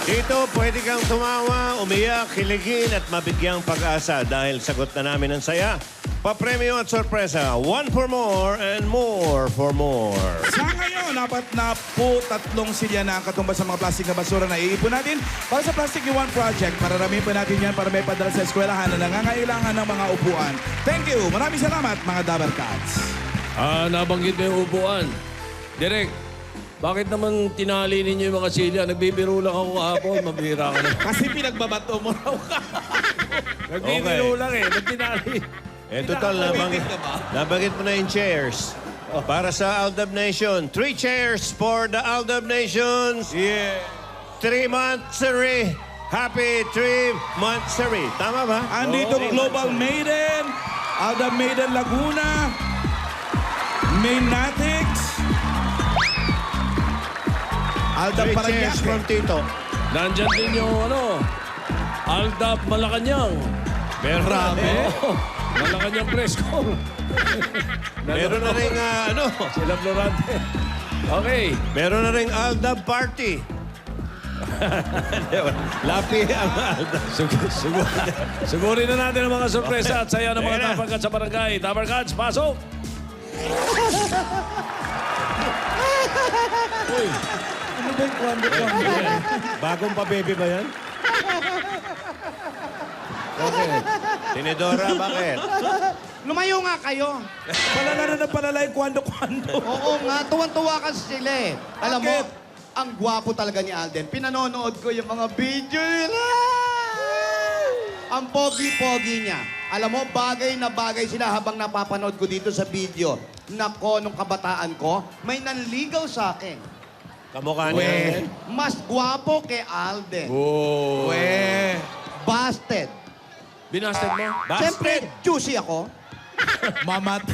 Dito, pwede kang tumawa, umiyak, kiligin at mabigyang pag-asa dahil sagot na namin ang saya. Papremyo at sorpresa. One for more and more for more. Sa ngayon, 43 silya na ang katumbas sa mga plastic na basura na iipon natin para sa Plastic New One Project. Pararamihin pa natin yan para may padala sa eskwelahan na nangangailangan ng mga upuan. Thank you. Maraming salamat, mga Dabar Cats. Nabanggit mo yung upuan. Direk, bakit naman tinali ninyo yung mga silya? Nagbibiro lang ako kahapon. Mabira ka na. Kasi pinagbabato mo raw ka. Nagbibiro lang eh. Nagtinali. Total, nabanggit mo na yung chairs. Para sa Aldab Nation. 3 chairs for the Aldab Nations. Yeah. 3-monthsary. Happy 3-monthsary. Tama ba? Andito Global Maiden, Alda Maiden Laguna, Mainatics, Alda 3 chairs Parañaque. from Tito. Nandyan din yung Aldab Malacanang. Marami. Malacanang Presko. Meron na rin, Sila Florante. Okay. meron na rin Aldab Party. Lapi ang Aldab. Sugurin na natin ang mga sorpresa at saya ng mga tabarkats sa barangay. Tabarkats, pasok! Uy, Ano ba yung kwando? Bagong pa-baby ba yan? Okay. Tinidora, bakit? Lumayo nga kayo. Palala na palala yung kwando-kwando. Oo nga, tuwan-tuwa kasi sila eh. Alam mo, Bakit? ang gwapo talaga ni Alden. Pinanonood ko yung mga video nila. Ang pogi-pogi niya. Alam mo, bagay na bagay sila habang napapanood ko dito sa video. Nako, nung kabataan ko, may nanligaw sa akin. Kamukha niya. Mas gwapo kay Alden. Oh. We. Busted. binasted mo? Siyempre, juicy ako. Mamate.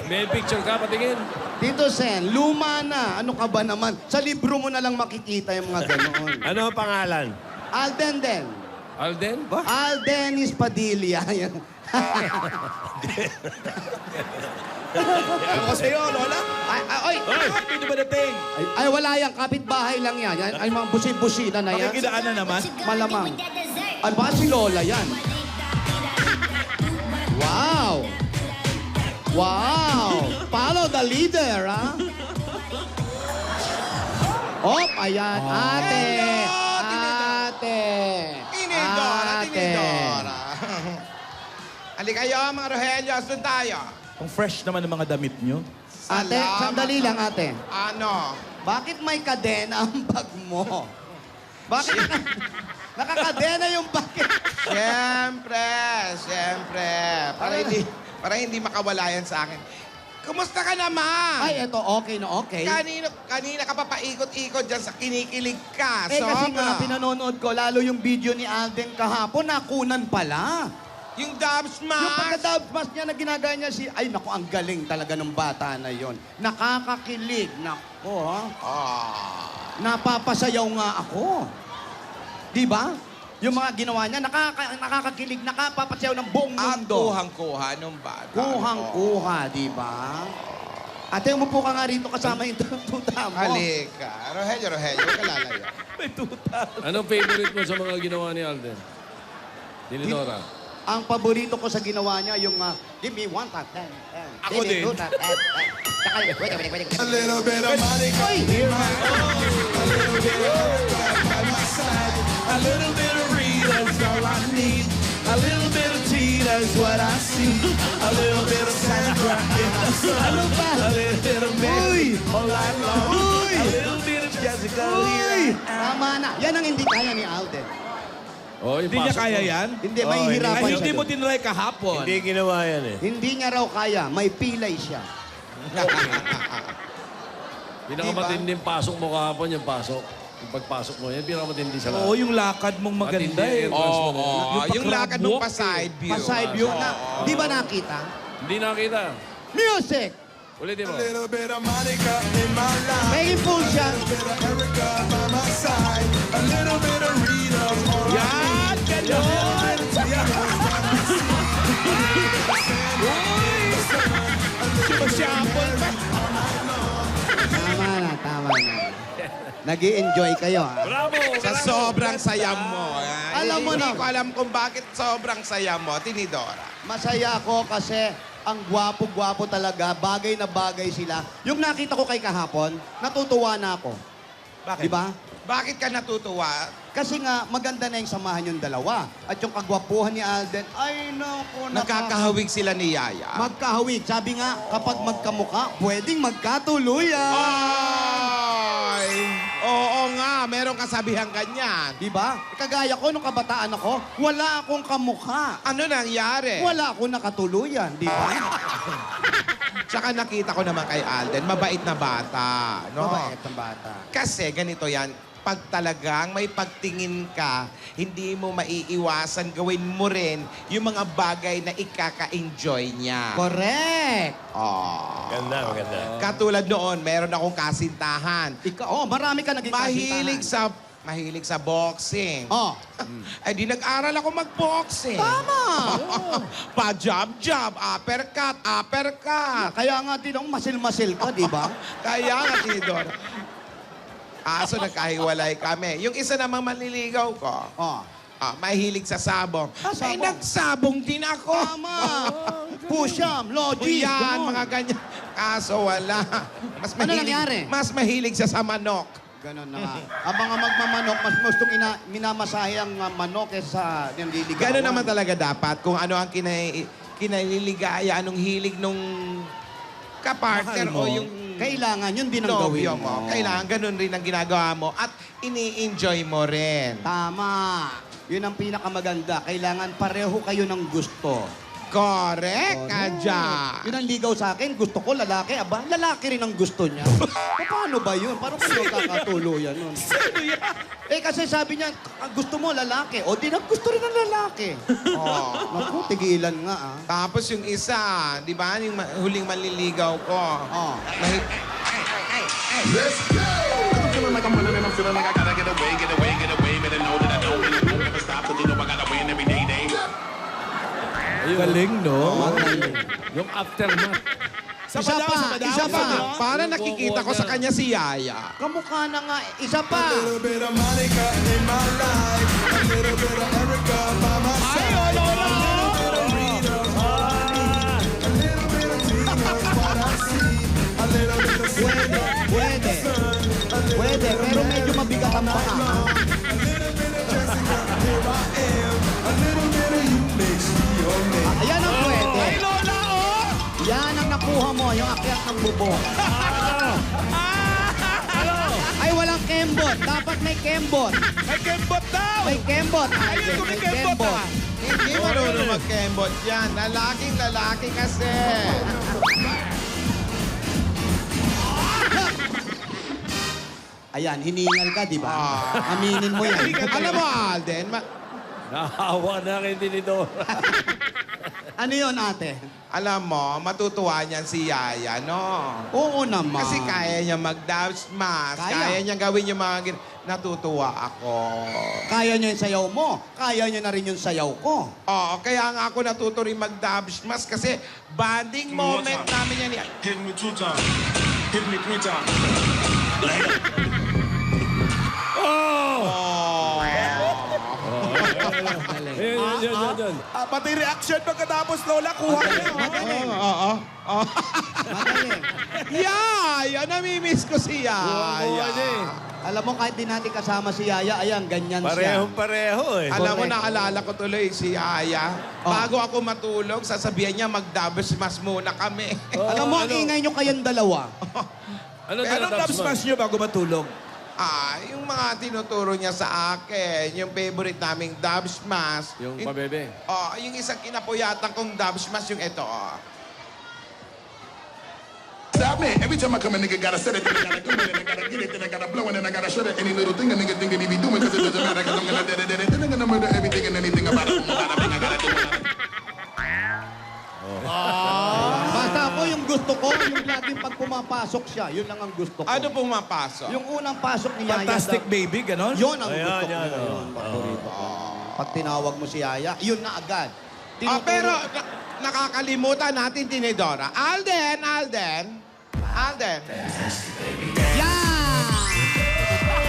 May picture ka, patingin. Dito, Sen, luma na. Ano ka ba naman? Sa libro mo na lang makikita yung mga ganoon. Ano ang pangalan? Alden din. Alden? Aldenis Padilla. Yan. Ano sa'yo, Lola? Ay, Hindi ba dating? ay, wala yan. Kapitbahay lang yan. Yan ay mga busi-busina na yan. Makikidaan na naman. Malamang. Ano ba si Lola yan? Wow! Wow! Follow the leader, ha? Ayan. Ate! Ate! Tinidora, tinidora. Halika kayo, mga Rogelio, doon tayo. Ang fresh naman ng mga damit nyo. Ate, Salamat. sandali lang, ate. Ano? Bakit may kadena ang bag mo? Bakit nakakadena yung bag? Siyempre, siyempre. Para hindi makawala yan sa akin. Kumusta ka naman? Ay, eto, okay na okay. Kanina ka pa paikot-ikot dyan sa kinikilig ka. Eh, kasi nga, Sobra. pinanonood ko, lalo yung video ni Alden kahapon, nakunan pala. Yung dub Yung smash. pagka-dub smash niya na ginagaya niya ay, naku, ang galing talaga ng bata na yon. Nakakakilig. Naku, ha? Napapasayaw nga ako. Di ba? Yung mga ginawa niya, nakakakilig, nakapapasayaw ng buong At mundo. kuhang-kuha nung bata. Kuhang-kuha, di ba? Ate, umupo ka nga rito kasama yung tuta mo. Halika. Rogelio, huwag ka lalayo. May tuta. Anong favorite mo sa mga ginawa ni Alden? Dinidora. Ang paborito ko sa ginawa niya, yung give me one tap, ten. Ako din. Wait. A little bit of Monica in my own. A little bit of Erica by my side. A little bit of Rita's all I need. A little bit of Tita's what I see. A little bit of Sandra in the sun. Ano ba? A little bit of Mary all night long. Uy! A little bit of Jessica Uy! Lee. Tama na. Yan ang hindi kaya ni Alden. Oh, yung Hindi niya pasok kaya mo. yan? Hindi, Oh, may hindi. hirapan Ay, siya. hindi mo doon. tinry kahapon. Hindi ginawa yan eh. Hindi niya raw kaya. May pilay siya. Pinakamatinding pasok mo kahapon, yung pasok. Yung pagpasok mo, yan pinakamatindi sa Oo, lahat. yung lakad mong maganda Matindi, eh. Oo, Yung lakad nung pa-side view. Pa-side view na. Di ba nakita? Hindi nakita. Music! Ulitin mo. A little bit of Monica in my life. May full siya. A little bit of Erica by my side. A little bit of Rita all I Yan! Ganon! need. Masyapol pa. Tama na. Nag-i-enjoy kayo, ha? Bravo! Sa sobrang saya mo. Alam mo na. Hindi ko alam kung bakit sobrang saya mo, Tinidora. Masaya ako kasi ang gwapo-gwapo talaga. Bagay na bagay sila. Yung nakita ko kay kahapon, natutuwa na ako. Bakit? Di ba? Bakit ka natutuwa? Kasi nga, maganda na yung samahan yung dalawa. At yung kagwapuhan ni Alden, ay naku, Nagkakahawig sila ni Yaya. Magkahawig. Sabi nga, kapag magkamuka, pwedeng magkatuluyan. Ay! Oo nga, merong kasabihan ganyan. Di ba? Kagaya ko, nung kabataan ako, wala akong kamukha. Ano nangyari? Wala akong nakatuluyan, di ba? Tsaka nakita ko naman kay Alden, mabait na bata. No? Mabait ang bata. Kasi ganito yan, pag talagang may pagtingin ka, hindi mo maiiwasan gawin mo rin yung mga bagay na ikaka-enjoy niya. Correct. Oh. Maganda, maganda. Katulad noon, meron akong kasintahan. Marami ka naging Mahilig sa boxing. Oh. Ay di nag-aral ako mag-boxing. Tama. Pa-jab-jab, uppercut. Kaya nga din ang masil-masil ka, di ba? Kaya nga, Tinidor. Aso nagkahiwalay kami. Yung isa namang manliligaw ko, Oh. mahilig sa sabong. Sabong. Ay, nagsabong din ako. Tama. Push-up, logic. Yan, ganun. mga ganyan. Kaso wala. Ano nangyari? Mas mahilig siya sa manok. Ganon na nga. Ang mga magmamanok, mas gustong minamasahe ang manok kaysa sa nililigawan. Gano'n naman talaga dapat. Kung ano ang kinaliligaya, anong hilig nung kapartner Mahal mo. o yung Kailangan, yun din ang gawin nobyo mo. mo. Kailangan ganun rin ang ginagawa mo at ini-enjoy mo rin. Tama. Yun ang pinakamaganda. Kailangan pareho kayo ng gusto. Correct, Kadya. Yun ang ligaw sa akin. Gusto ko lalaki. Aba, lalaki rin ang gusto niya. Paano ba yun? Paano kayo kakatuluyan nun? Eh kasi sabi niya, gusto mo lalaki. O di gusto rin ng lalaki. Oh. Naku, tigilan nga ah. Tapos yung isa, di ba, yung huling manliligaw ko. Oh. Nahi- I'm feeling like I'm running and I'm feeling like I gotta get away, better know that I don't really won't never stop, 'cause you know I gotta win every day. Galing, no? Yung aftermath. Isa pa, isa pa. Para nakikita ko sa kanya si Yaya. Kamukha na nga. Isa pa. Oh, Pwede. Pwede, pero medyo mabigat ang paa. Ayan ang pwede. Ay, Lola, oh! Yan ang nakuha mo, yung akyat ng bubong. Ay, walang kembot. Dapat may kembot. May kembot daw! May kembot. Ayun, kung may kembot ah. Hindi marunong mag-kembot yan. Lalaking lalaki kasi. Ayan, hiningal ka, di ba? Aminin mo yan. Alam mo, Alden, Nahawa na kay Tinidora. Ano yun, ate? alam mo, matutuwa niyan si Yaya, no? Oo naman. Kasi kaya niya mag-dance mask, Kaya. kaya niya gawin yung mga natutuwa ako. Kaya niya yung sayaw mo. Kaya niya na rin yung sayaw ko. Oo, kaya nga ako natuto rin mag-dance mask kasi bonding moment namin yan. Hit me 2 times. Hit me 3 times. Yan. Pati reaction pagkatapos, Lola, kuha niya. Magaling. Oo. Magaling. Yaya, namimiss ko si Yaya. Alam mo, kahit di natin kasama si Yaya, ayan, ganyan siya. Parehong-pareho eh. Alam mo, Correct. naalala ko tuloy si Yaya. Bago ako matulog, sasabihan niya mag-double smash muna kami. Alam mo, ang ingay nyo kayong dalawa. Ano Anong love smash niyo bago matulog? Yung mga tinuturo niya sa akin, yung favorite naming dub smash. Yung pabebe. Yung isang kinapuyatan kong dub smash, yung ito. Stop me. Every time I come, a nigga gotta set it, then I gotta do it, then I gotta get it, then I gotta blow, and then I gotta shut it. Any little thing a nigga think that he be doing, cause it doesn't matter, cause I'm gonna do it, then I'm gonna murder everything and anything about it. I gotta do it. Basta ako, yung gusto ko, yung laging pag pumapasok siya, yun lang ang gusto ko. Ano pumapasok? Yung unang pasok ni Yaya. Fantastic baby, ganon? Yun ang Ayan, gusto ko. yan, Yun, paborito ko. Pag tinawag mo si Yaya, yun na agad. Pero nakakalimutan natin, Tinidora. Alden! Yan!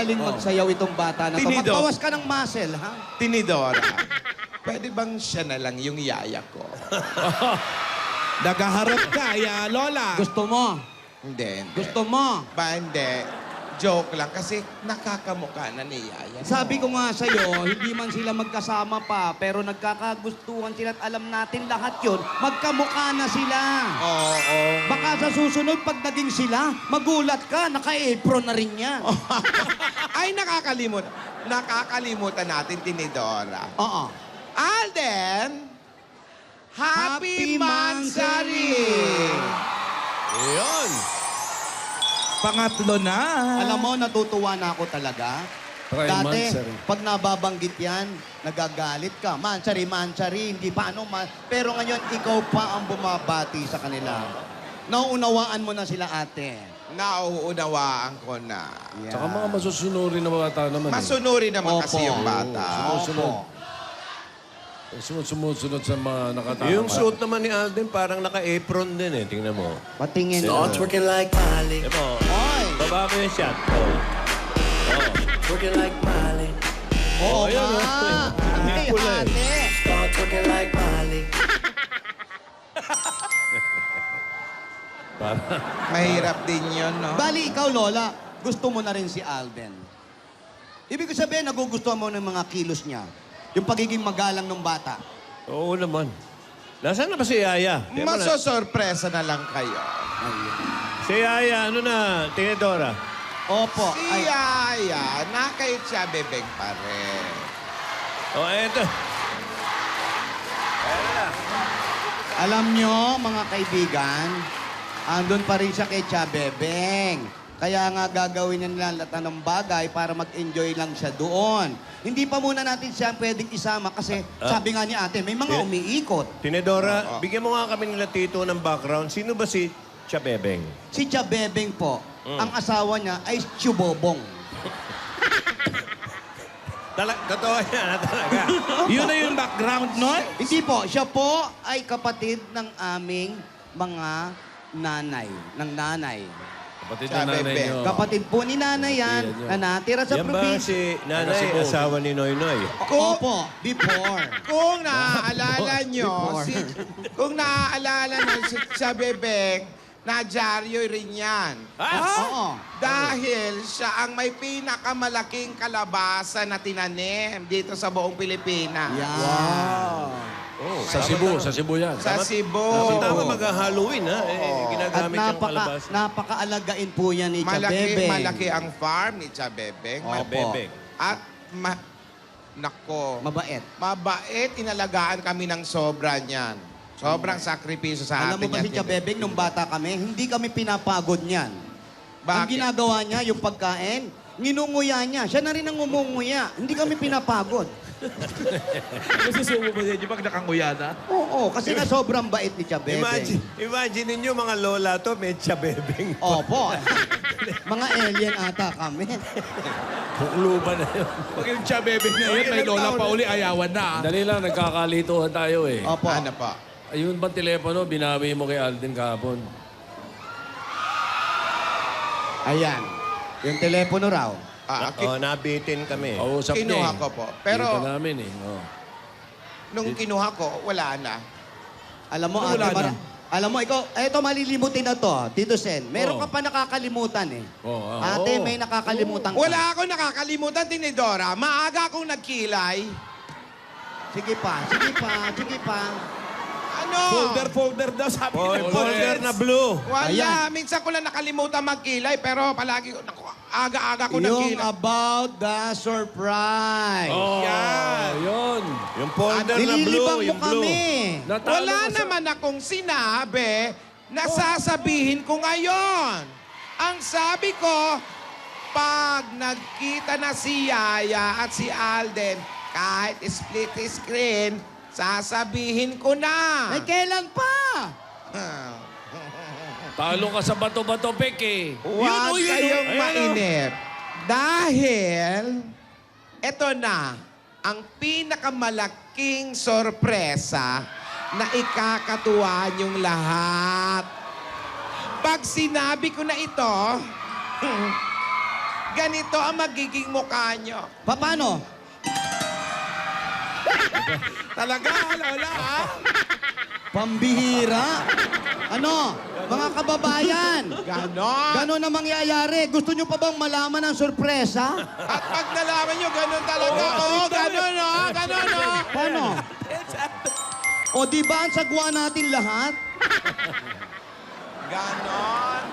magaling magsayaw itong bata na to. Tinido. Magbawas ka ng muscle, ha? Tinidora, pwede bang siya na lang yung yaya ko? Nagaharap ka, ya, Lola. Gusto mo? Hindi. Gusto mo? Ba, hindi. Joke lang kasi nakakamukha na ni yaya. Sabi ko nga sa'yo, hindi man sila magkasama pa, pero nagkakagustuhan sila at alam natin lahat yon. Magkamukha na sila. Oo. Baka sa susunod, pag naging sila, magulat ka, naka-apron na rin yan. Ay, nakakalimutan natin, Tinidora. Oo. Alden, Happy Happy Mansari! Ayun. Pangatlo na. Alam mo, natutuwa na ako talaga. Dati, Mansari. pag nababanggit yan, nagagalit ka. Mansari, Mansari, hindi pa ano. Pero ngayon, ikaw pa ang bumabati sa kanila. Nauunawaan mo na sila, ate. Nauunawaan ko na. Yeah. Tsaka mga masusunurin na bata naman. Masunuri naman Opo. kasi yung bata. Sumusunod. Sumusunod sa mga nakatama. Yung suit naman ni Alden, parang naka-apron din eh. Tingnan mo. Patingin. Start twerking like Miley, Tingnan mo. Oy! Baba mo yung shot. Oh. twerking like Miley, Oo Ayun, nga. oh. Ay, Pula eh. ate. start twerking like Miley. Mahirap din yun, no? Bali, ikaw, Lola, gusto mo na rin si Alden. Ibig ko sabihin, nagugustuhan mo ng mga kilos niya. Yung pagiging magalang ng bata. Oo naman. Nasaan na ba si Yaya? Tingnan mo na. Masosorpresa na lang kayo. Si Yaya, ano na? Tinidora. Opo. Si Ay, Yaya, nakait siya bebeng pa rin. Oh, eto. alam nyo, mga kaibigan, andun pa rin siya kay Chabebeng. Kaya nga gagawin niya nila lahat ng bagay para mag-enjoy lang siya doon. Hindi pa muna natin siya pwedeng isama kasi sabi nga ni ate, may mga umiikot. Tinidora, bigyan mo nga kami nila Tito ng background. Sino ba si Chabebeng? Si Chabebeng po, ang asawa niya ay Chubobong. Totoo yan, talaga. Yun na yung background nun? Hindi po, siya po ay kapatid ng aming mga nanay, ng nanay. Kapatid Siya, na nanay bebe. nyo. Kapatid po ni nanay yan, Yan, yan. na natira sa Yan ba probinsya. si nanay, asawa ni Noy Noy? Opo, before. Kung naaalala nyo, Before. kung naaalala nyo, si Bebeng, nadyaryo rin yan. Oo. Dahil siya ang may pinakamalaking kalabasa na tinanim dito sa buong Pilipinas. Yan. Sa Cebu yan. Sa Cebu. Tama mag-Halloween, ha? Eh, At ginagamit yung kalabasa. napakaalagain po yan ni Malaki, Chabebeng. malaki ang farm ni Chabebeng. Opo. Chabebeng. At, nako, Mabait. mabait, inalagaan kami ng sobra niyan. Sobrang sakripisyo sa Alam atin. mo ba si yan. Chabebeng, nung bata kami, hindi kami pinapagod niyan. Ang Bakit? ginagawa niya, yung pagkain, nginunguya niya. Siya na rin ang ngumunguya. Hindi kami pinapagod. Nasusubo ba niya pag nakanguya na? Oo, kasi nga sobrang bait ni Chabebeng. Imagine ninyo mga lola to, may Chabebeng. Opo. Mga alien ata kami. Bukluban na yun. Pag yung Chabebeng na yun, may lola pa uli, ayawan na. Dali lang, nagkakalituhan tayo eh. Opo. Ano pa? Ayun bang telepono, binawi mo kay Alden kahapon? Ayan. Yung telepono raw. Oh, nabitin kami. Kausap niya Kinuha eh. ko po. Pero Kita namin eh. Oh. nung kinuha ko, wala na. Alam mo, Wala ate, na. alam mo, ikaw, eto malilimutin na to, Tito Sen. Meron Oo. ka pa nakakalimutan eh. Oo, Ate, oo. may nakakalimutan ka. Wala ako nakakalimutan, Tinidora. Maaga akong nagkilay. Sige pa, sige pa, sige pa. Ano? Folder daw, sabi Folder na blue. Wala. Ayan. Minsan ko lang nakalimutan magkilay, pero palagi, naku, aga-aga ko Yung nagkilay. about the surprise. Oh, Yan. yun. Yung folder na Nililibang blue, mo yung blue. kami. Natalo Wala ka sa- naman akong sinabi na sasabihin ko ngayon. Ang sabi ko, pag nagkita na si Yaya at si Alden, kahit split screen, sasabihin ko na. Ay, kailan pa? Talo ka sa bato-bato, Pek eh. Huwag kayong mainip. Dahil, eto na, ang pinakamalaking sorpresa na ikakatuwa niyong lahat. Pag sinabi ko na ito, ganito ang magiging mukha nyo. Paano? Talaga, Lola, ha? Pambihira. Ano? Mga kababayan. Ganon. Ganon na mangyayari. Gusto nyo pa bang malaman ang sorpresa? At pag nalaman nyo, ganon talaga. Oo, ganon, no? Ganon, no? Paano? O di ba ang sagwa natin lahat? Ganon.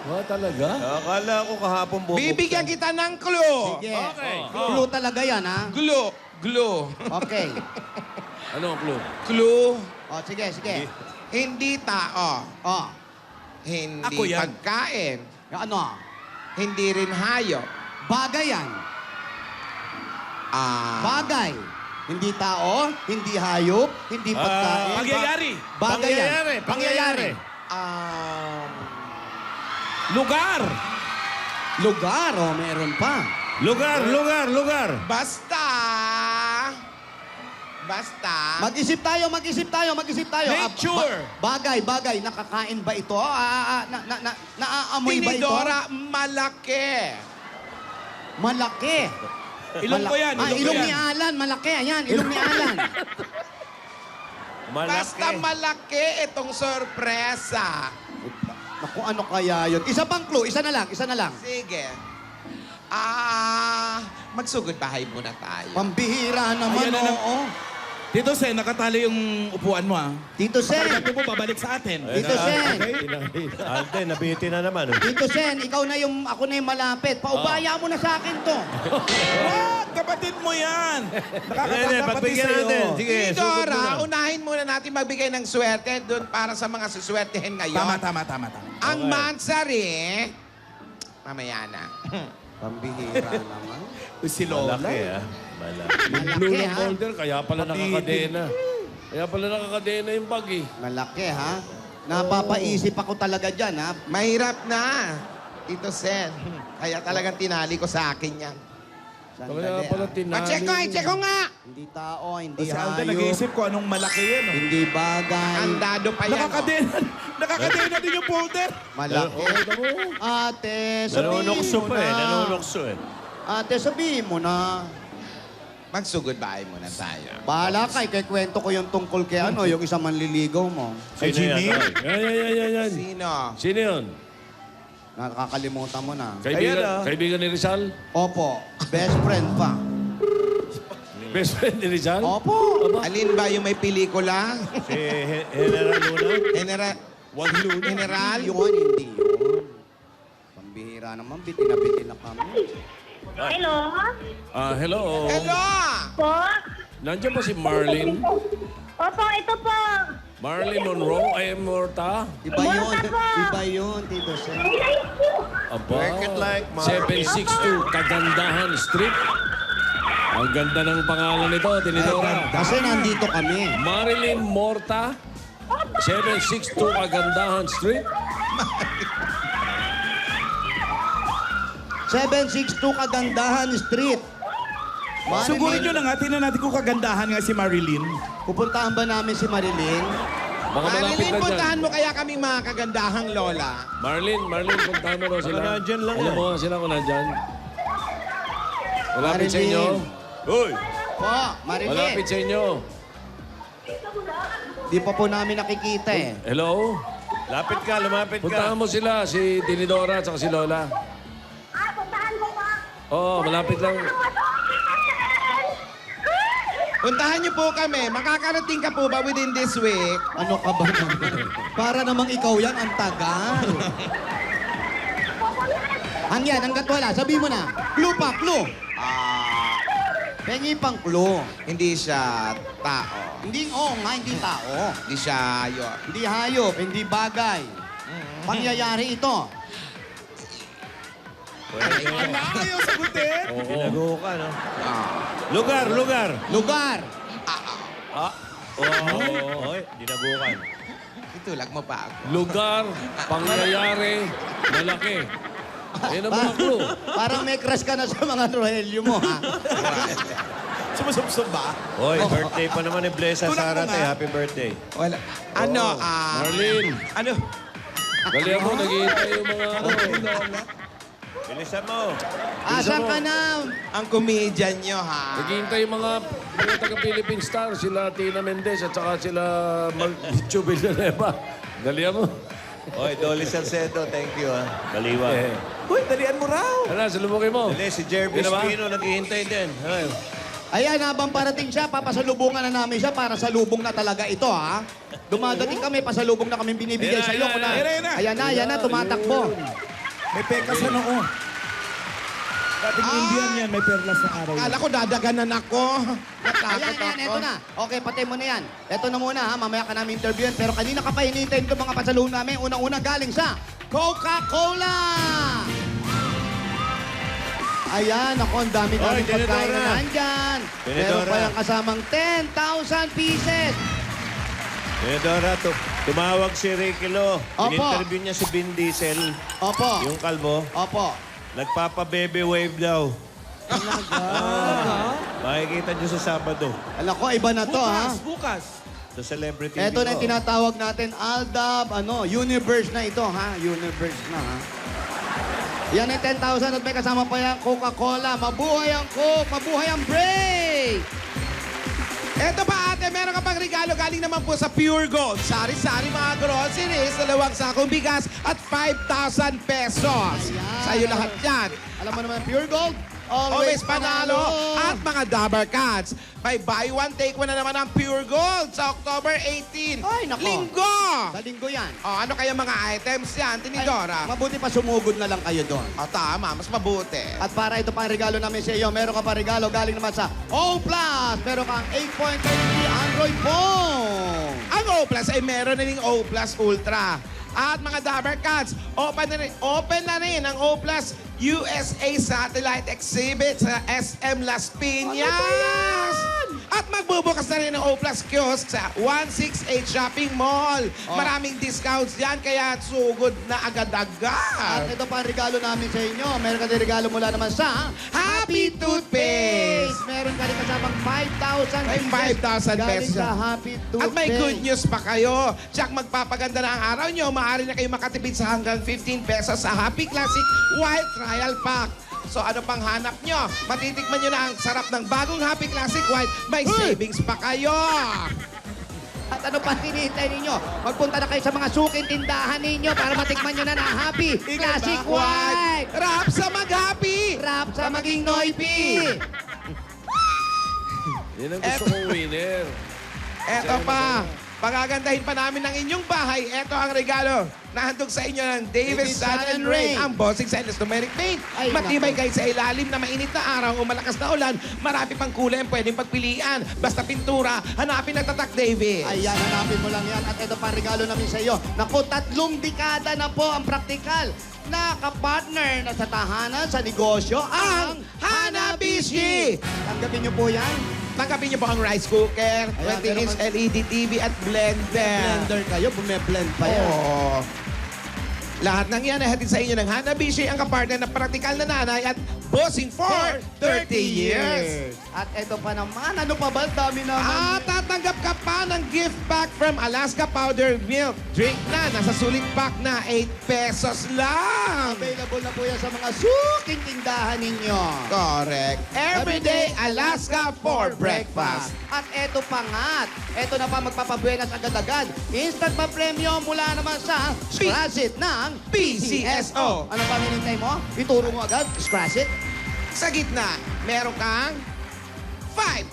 Oh, talaga? Akala ko kahapon bubuksan. Bibigyan kita ng clue. Sige. Okay. Clue talaga yan, ha? Glue. Glue. Okay. Ano ang clue? Clue. O, sige, sige. Hindi tao. O, Hindi Ako yan. pagkain. ano? Hindi rin hayop. Bagay yan. Bagay. Hindi tao, hindi hayop, hindi pagkain. Pangyayari. Bagay yan. Pangyayari. Lugar. Lugar, o meron pa. Lugar. Basta. Mag-isip tayo. Nature. Bagay. Nakakain ba ito? Naaamoy ba ito? Tinidora, malaki. Malaki. Ilong ko yan, ilong ko ilong ni yan. Alan. Malaki. Ayan, ilong ni Alan. Basta malaki itong sorpresa. Naku, ano kaya yun? Isa pang clue. Isa na lang. Sige. Magsugod bahay muna tayo. Pambihira naman, Ayan na oo. Tito Sen, nakatali yung upuan mo, ha? Tito Sen. Pagdating mo, babalik sa atin. Tito Sen. Ante, nabiti na naman. Tito Sen, ako na yung malapit. Paubaya mo na sa akin to. What? Kapatid mo yan. Hindi, Nakakapagkapatid pagbigyan sa'yo. natin. Sige, sugod mo Dora, na. unahin muna natin magbigay ng swerte doon para sa mga suswertehin ngayon. Tama. Ang mansari, mamaya na. Pambihira naman. Si Lola. Malaki, ah. Malaki. Yung blue Malaki, ng ha? folder, kaya pala nakakadena. yung bag eh. Malaki, ha? Napapaisip ako talaga dyan, ha? Mahirap na, Tito Sen. Kaya talagang tinali ko sa akin yan. Kaya Sandali, pala ha? tinali. Check ko nga! Hindi tao, hindi Si Alden hayop, nag-iisip ko anong malaki yan. Oh. hindi bagay. Andado pa yan. oh. Nakakadena din yung folder. Malaki. Ate, Nanunokso sabihin mo pa eh. na. Nanunokso eh. Ate, sabihin mo na. Magsugod bahay muna tayo. Bahala ka, ikikwento ko yung tungkol kay ano, yung isang manliligaw mo. Ay, Sino Jimmy? yan? Yan. Sino? Sino yun? Nakakalimutan mo na. Kaibigan ni Rizal? Opo, best friend pa. Best friend ni Rizal? Opo. Alin ba yung may pelikula? Si General Luna? General? General? Hindi yun. Pambihira naman, biti na kami. Hello? Hello. Hello! Po? Nandiyan ba si Marlene? Opo, ito po. Marlene Monroe? Ay, Morta? Iba yun, Tito Sen. Aba. Work it like Marlene. 762 Kagandahan Street. Ang ganda ng pangalan nito, Tinidora. Kasi nandito kami. Marilyn Morta, 762 Kagandahan Street. 762 Kagandahan Street. Sugurin nyo na nga, tingnan natin kung kagandahan nga si Marilyn. Pupuntahan ba namin si Marilyn? Baka malapit Marilyn, na dyan. puntahan mo kaya kaming mga kagandahang lola. Marlene, puntahan mo daw sila. Baka nandyan lang Alam yan. mo nga sila kung nandyan. Malapit sa inyo. Uy! Po, Marilyn. Malapit sa inyo. Di pa po namin nakikita eh. Hello? Lapit ka, lumapit ka. Puntahan mo sila, si Tinidora at si Lola. Puntahan ko pa. Oo, malapit lang. Puntahan niyo po kami. Makakarating ka po ba within this week? Ano ka ba naman? Para namang ikaw yan, ang tagal. Hanggat wala. Sabi mo na. Clue pa, clue. Pengi pang clue. Hindi siya tao. Hindi, hindi tao. Hindi siya hayop. Hindi hayop, hindi bagay. Pangyayari ito. Ayaw sagutin. Binago ka, no? Lugar. Lugar. Oy, dinagukan. Itulag mo pa ako. Lugar, pangyayari, malaki. Ayun ang mga clue. Parang may crush ka na sa mga Rogelio mo, ha? Sumusubsob ba? Oy, birthday pa naman ni Blessa Tulak mo Sarate. nga. Happy birthday. Wala. Ano, Marlene, ano? dali ako, nag-iintay yung mga ano. Bilisan mo. Asan ka na? Ang comedian nyo, ha? Naghihintay yung mga taga-Philippine Star, sila Tina Mendez at saka sila Malcho Villanueva. Dalihan mo. Oy, Dolly Salcedo, thank you ha. Kaliwa. Uy, dalian mo raw. Ano, salubungin mo. Dali, si Jervis Yun na ba? Pino naghihintay din. Ayun. Ayan, habang parating siya, papasalubungan na namin siya para salubong na talaga ito, ha? Dumadating kami, pasalubong na kami binibigay Ayan sa iyo. na, ayan na. Ayan na, tumatakbo. May pekas sa noo. Dating Indian yan, may perlas sa araw. Kala ko dadaganan ako. Natakot Ayan, ako. eto na. Okay, patay mo na yan. Eto na muna, ha? Mamaya ka namin interviewin. Pero kanina ka pa hinihintay ito mga pasalubong namin. Unang-una galing sa Coca-Cola! Ayan, ako, ang dami-dami Oy, pagkain na Tinidora. nandyan. Meron Tinidora. pa yung kasamang 10,000 pieces. Dora, tumawag si Ricky Lo. Opo. In-interview niya si Vin Diesel, Opo. yung kalbo. Opo. Nagpapa-baby wave daw. Makikita niyo sa Sabado. Alam ko, iba na to, ha? Bukas. Sa Celebrity Ito na yung Video. tinatawag natin, Aldab, universe na ito, ha? Universe na, ha? Yan ay 10,000 at may kasama pa yung Coca-Cola. Mabuhay ang Coke! Mabuhay ang break! Eto pa ate, meron ka pang regalo galing naman po sa Pure Gold. Sari-sari mga groceries, 2 sakong bigas at 5,000 pesos. Ayan. Sa'yo lahat yan. Alam mo naman, Pure Gold, Always panalo. At mga Dabber Cats. May buy one, take one na naman ang Pure Gold sa October 18. Ay, nako. Linggo! Sa linggo yan. O, ano kaya mga items yan, Ay, Tinidora? mabuti pa sumugod na lang kayo doon. O, tama, mas mabuti. At para ito pang regalo namin sa iyo, meron ka pa regalo galing naman sa O+. Meron kang 8.33 Android phone. Ang O Plus ay meron na rin O Plus Ultra. At mga Dabber Cats, open na rin ang O Plus USA Satellite Exhibit sa SM Las Piñas. At magbubukas na rin ang O Plus Kiosk sa 168 Shopping Mall. Maraming discounts yan, kaya sugod na At agad-agad. ito pa ang regalo namin sa inyo. Meron ka din regalo mula naman sa Happy Toothpaste! Meron ka rin kasamang 5,000 May 5,000 galing pesos. sa Happy Toothpaste. At may good news pa kayo. Tsak magpapaganda na ang araw nyo, maaari na kayo makatipid sa hanggang 15 pesos sa Happy Classic White Trial Pack. So ano pang hanap nyo? Matitikman nyo na ang sarap ng bagong Happy Classic White. May savings pa kayo. At ano pa hinihintay ninyo? Magpunta na kayo sa mga suking tindahan ninyo para matikman nyo na ng Happy Classic White. Rap sa mag-happy. Rap sa maging Noipi. Yan ang gusto kong winner. Eto pa. Pagagandahin pa namin ang inyong bahay. Eto ang regalo na handog sa inyo ng Davis Sun and Rain. Ang bossing sa numeric paint. Ay, Matibay nako. kahit sa ilalim na mainit na araw o malakas na ulan. Marami pang kulay ang pwedeng pagpilian. Basta pintura, hanapin ang tatak Davis. Ayan, hanapin mo lang yan. At ito pa ang regalo namin sa iyo. Naku, 3 dekada na po ang praktikal na kapartner na sa tahanan, sa negosyo, ang Hanabishi! Tanggapin niyo po yan. Tanggapin niyo po ang rice cooker, Ayan, 20-inch meron LED TV at blender. Blender kayo, bume-blend pa yan. Oo. Lahat ng yan ay hatid sa inyo ng Hanabishi, ang kapartner na praktikal na nanay at bossing for 30 years. At ito pa naman, ano pa ba? Dami naman. At tatanggap ka pa ng gift pack from Alaska Powdered Milk. Drink na, nasa sulit pack na 8 pesos lang. Available na po yan sa mga suking tindahan ninyo. Correct. Everyday Alaska for breakfast. At eto pa nga, eto na pa magpapabuenas agad-agad. Instant pa premium mula naman sa Scratch It ng PCSO. Ano pa hinintay mo? Ituro mo agad, Scratch It. Sa gitna, meron kang 5,000.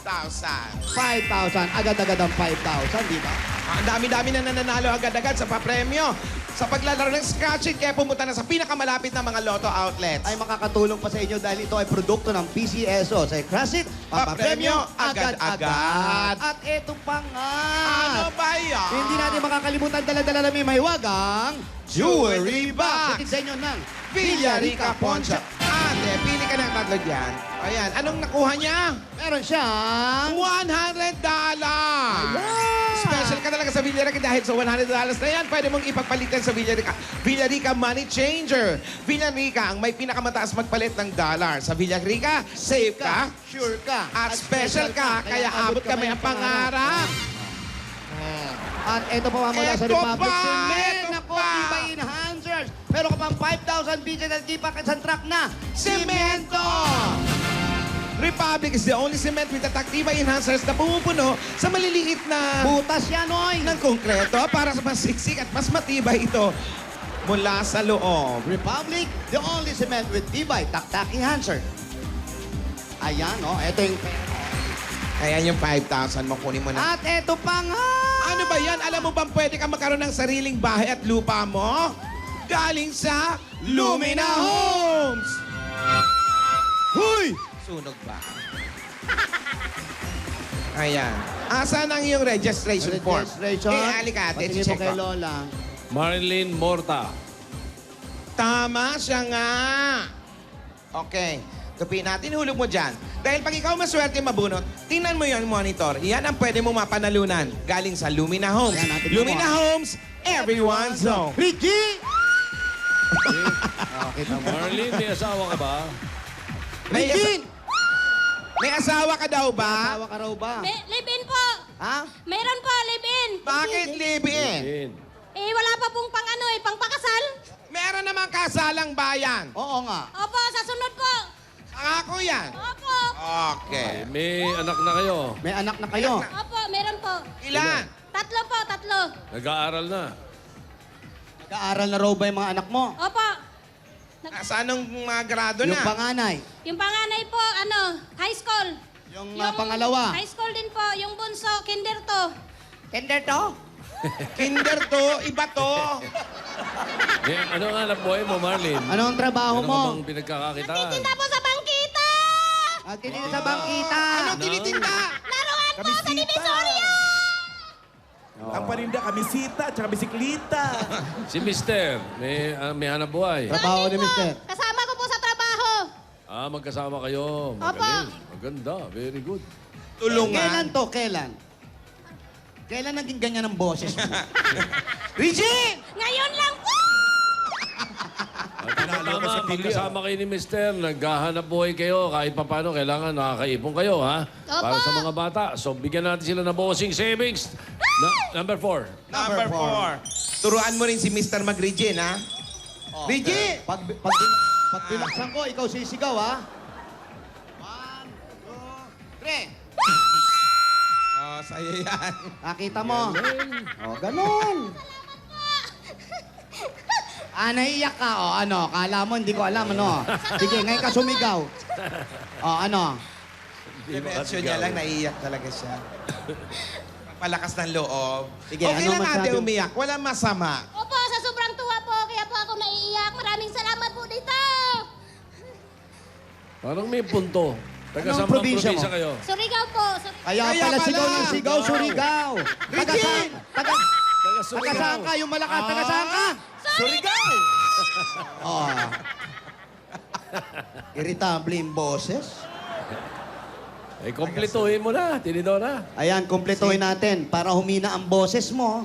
5,000, agad-agad ang 5,000, di ba? Ang dami-dami na nananalo agad-agad sa papremyo. Sa paglalaro ng Scratch It, kaya pumunta na sa pinakamalapit na mga Lotto outlets. Ay makakatulong pa sa inyo dahil ito ay produkto ng PCSO. Sa Scratch It, papapremyo agad-agad. At eto pa nga. Ano ba yan? Hindi natin makakalimutan dala-dala namin may wagang Jewelry box. Hatid sa inyo ng Villarica Poncha. Ate, pili ka ng tatlo dyan. Ayan, anong nakuha niya? Meron siyang $100! Special ka talaga sa Villarica dahil sa $100 na yan, pwede mong ipagpalitan sa Villarica. Villarica Money Changer. Villarica ang may pinakamataas magpalit ng dollar. Sa Villarica, safe ka, sure ka, at special ka, kaya abot kami ang pangarap. At ito pa mula sa Eto Republic pa, Cement. eto Naku, pa. Tibay Enhancers. Meron ka pang 5,000 pieces at di pa isang truck na semento! Republic is the only cement with Tactiva enhancers na pumupuno sa maliliit na Butas yan, oy! ng konkreto para sa mas siksik at mas matibay ito mula sa loob. Republic, the only cement with Tibay Taktak enhancer. Ayan, oh, ito yung Ayan yung 5,000 mo, kunin mo na. At ito pa nga! Ano ba yan? Alam mo bang pwede kang magkaroon ng sariling bahay at lupa mo? Galing sa Lumina Homes! Huy! Sunog ba? Ayan. Asan ang iyong registration form? Registration. Halika, ate. Patingin mo Check kay ko. Lola. Marilyn Morta. Tama siya nga. Okay. Tupiin natin, hulog mo dyan. Dahil pag ikaw maswerte mabunot, tingnan mo yung monitor. Yan ang pwede mo mapanalunan. Galing sa Lumina Homes. Yan, natin Lumina mo. Homes, everyone's home. Ricky! Kita mo. Marilyn, may asawa ka ba? Ricky! May asawa ka daw ba? Asawa ka raw ba? Live-in po. Ha? Meron po, live-in. Bakit live-in? Marilyn. Wala pa pong pangpakasal. Meron namang kasalang bayan. Oo nga. Opo, sa sunod po. Ako yan. Opo. Okay. May anak na kayo. May anak na kayo. Opo, meron po. Ilan? Tatlo po, tatlo. Nag-aaral na. Nag-aaral na raw ba yung mga anak mo? Opo. Saan ang mga grado Yung na? panganay. Yung panganay po, high school. Yung pangalawa. High school din po. Yung bunso, kinder to. Kinder to? Kinder to, iba to. Ano ang hanap buhay mo, Marlene? Ano ang trabaho Ano mo? ka bang pinagkakakitaan? Nagtitinda po sa bangkita! At tinito sa bangkita. Anong tinitinda? Laruan po sa Divisoria! Ang paninda, kamisita, tsaka bisiklita. Si Mister, may hanap buhay. Trabaho ni Mister. Kasama ko po sa trabaho. Magkasama kayo. Magaling. Maganda. Very good. Kailan Tulungan. to? Kailan? Kailan naging ganyan ang boses mo? Regine! Ngayon lang po! Tama, magkasama kayo ni Mister, naghahanap buhay kayo, kahit papano, kailangan nakakaipon kayo, ha? Para sa mga bata. So, bigyan natin sila ng bossing savings. Number 4. Number 4. Turuan mo rin si Mr. Mag-Regine, ha? Regine! Pag binaksan ko, ikaw sisigaw, ha? 1, 2, 3. Oh, sa'yo yan. Nakita mo? Oh, ganun. Naiiyak ka. O, ano? Kala mo, hindi ko alam, ano? Sige, ngayon ka sumigaw. O, ano? Dimension niya lang, naiiyak talaga siya. Palakas ng loob. Sige, Okay ano lang ate masabi? umiyak. Walang masama. Opo, sa sobrang tuwa po, kaya po ako naiiyak. Maraming salamat po dito. Parang may punto. Taga Anong saan bang probinsya probinsya mo? kayo? Surigao po. Kaya Kaya pala pala. sigaw ng sigaw, surigaw. Taga saan? Taga saan ka? Yung malakas, taga saan ka? Surigao! Oh. Irritable yung boses. Kompletuhin mo na, Tinidora. Ayan, kumpletuhin natin para humina ang boses mo.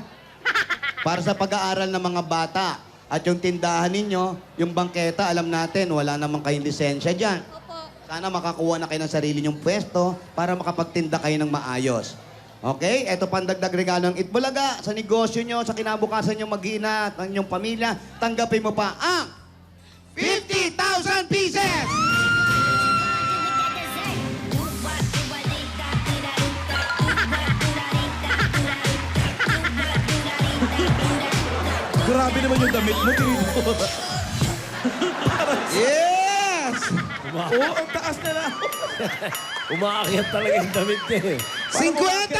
Para sa pag-aaral ng mga bata. At yung tindahan ninyo, yung bangketa, alam natin, wala namang kayong lisensya dyan. Opo. Sana makakuha na kayo ng sarili nyong pwesto para makapagtinda kayo ng maayos. Okay? Ito pandagdag regalo ng Itbulaga sa negosyo nyo, sa kinabukasan nyo mag-iina, ng inyong pamilya. Tanggapin mo pa ang 50,000 pieces! Grabe naman yung damit mo, Tinito. Yes! Oo, ang taas na lang. Umaakyat talaga yung damit niya eh. 50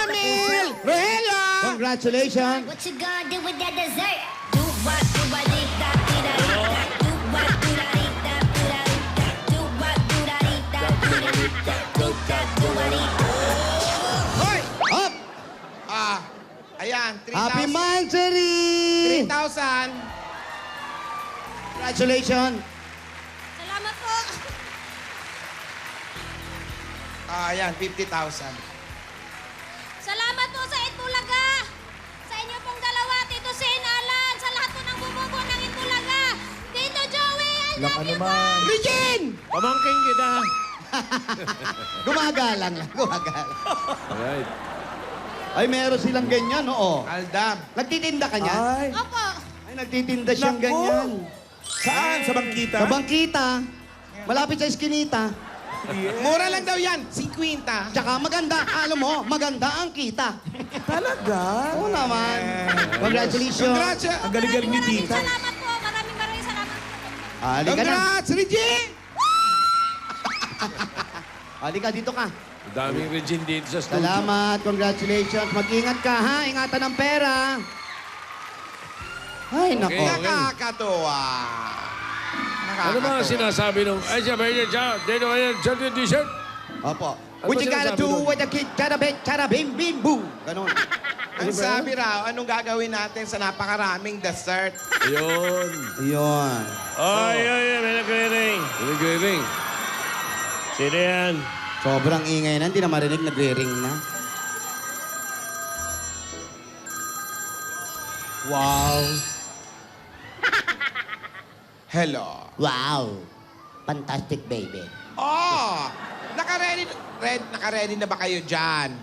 mil! Rogelio! Congratulations! What you gonna do with that dessert? Do what, do what, dee da, dee da, dee da. Do what, do da, dee da, dee da, dee da. Do what, do da, dee da, dee da, dee da. Do what, do what, dee da. Hoy! Up! Ayan, 3,000. Happy Mansory! 3,000. Congratulations! Salamat po. Ayan, 50,000. Salamat po sa Itbulaga. Sa inyo pong dalawa, Tito Sen, Alan. Sa lahat po ng bumubo ng Itbulaga. Tito Joey, I love you po. Regine! Pamangking kita. Gumagalang lang, gumagalang. Alright. Ay, meron silang ganyan, oo. Aldab. Nagtitinda ka niya? Ay, Opo. Ay, nagtitinda siyang Naku! ganyan. Saan? Sa bangkita? Sa bangkita. Malapit sa eskinita. Mura lang daw yan, 50. Tsaka maganda, alam mo, maganda ang kita. Talaga? Oo naman. Congratulations. Congrats! Ang galing-galing ni Maraming tita. salamat po. Maraming salamat. Halika na. Congrats, Reggie! Halika, dito ka. Ang daming Regine dito sa studio. Salamat, congratulations. Mag-ingat ka, ha? Ingatan ng pera. Ay, nako. Okay. Nakakatuwa. Ano mga sinasabi nung, ay siya, dito kayo, dyan t-shirt? Opo. Ano What ba you gotta sinasabi do doon? with the kid, chara bim bim boom. Ganon. Ang sabi raw, anong gagawin natin sa napakaraming dessert? Ayun. Ayun. Ay, may nagre-ring. Nag-ring. Sino yan? Sobrang ingay na, hindi na marinig, nagre-ring na. Wow. Hello. Wow. Fantastic, baby. Oh! Naka-ready na ba kayo dyan?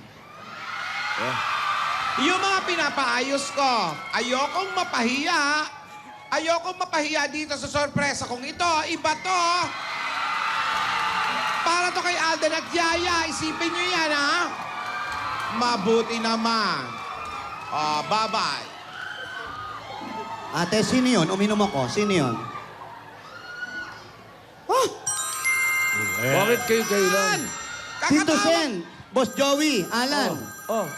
Yung mga pinapaayos ko, ayokong mapahiya. Ayokong mapahiya dito sa sorpresa kong ito. Iba to. Para to kay Alden at Yaya. Isipin nyo yan, ha? Mabuti naman. Oh, bye-bye. Ate, sino yun? Uminom ako. Sino yun? Bakit kayo kailan? Tito Sen, Boss Joey, Alan. Oh.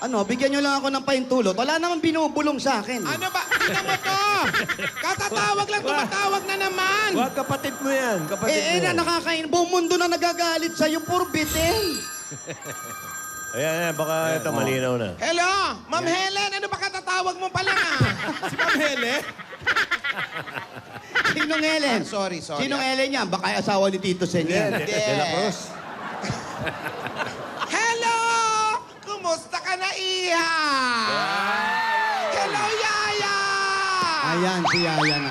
Ano, bigyan nyo lang ako ng pahintulot. Wala namang binubulong sa akin. Ano ba? Ano mo to? Katatawag lang, tumatawag na naman. Wag, kapatid mo yan. Kapatid mo yan. Nakakain. Buong mundo na nagagalit sa'yo. Puro bitin. Ayan, baka ito malinaw na. Hello, Ma'am Helen, ano ba katatawag mo pala nga? Si Ma'am Hele? Sinong Ellen? Sorry. Sinong Ellen yan? Baka ay asawa ni Tito Sen yan. De la Cruz. Hello! Kumusta ka na, Iha? Hello, Yaya! Ayan, si Yaya na.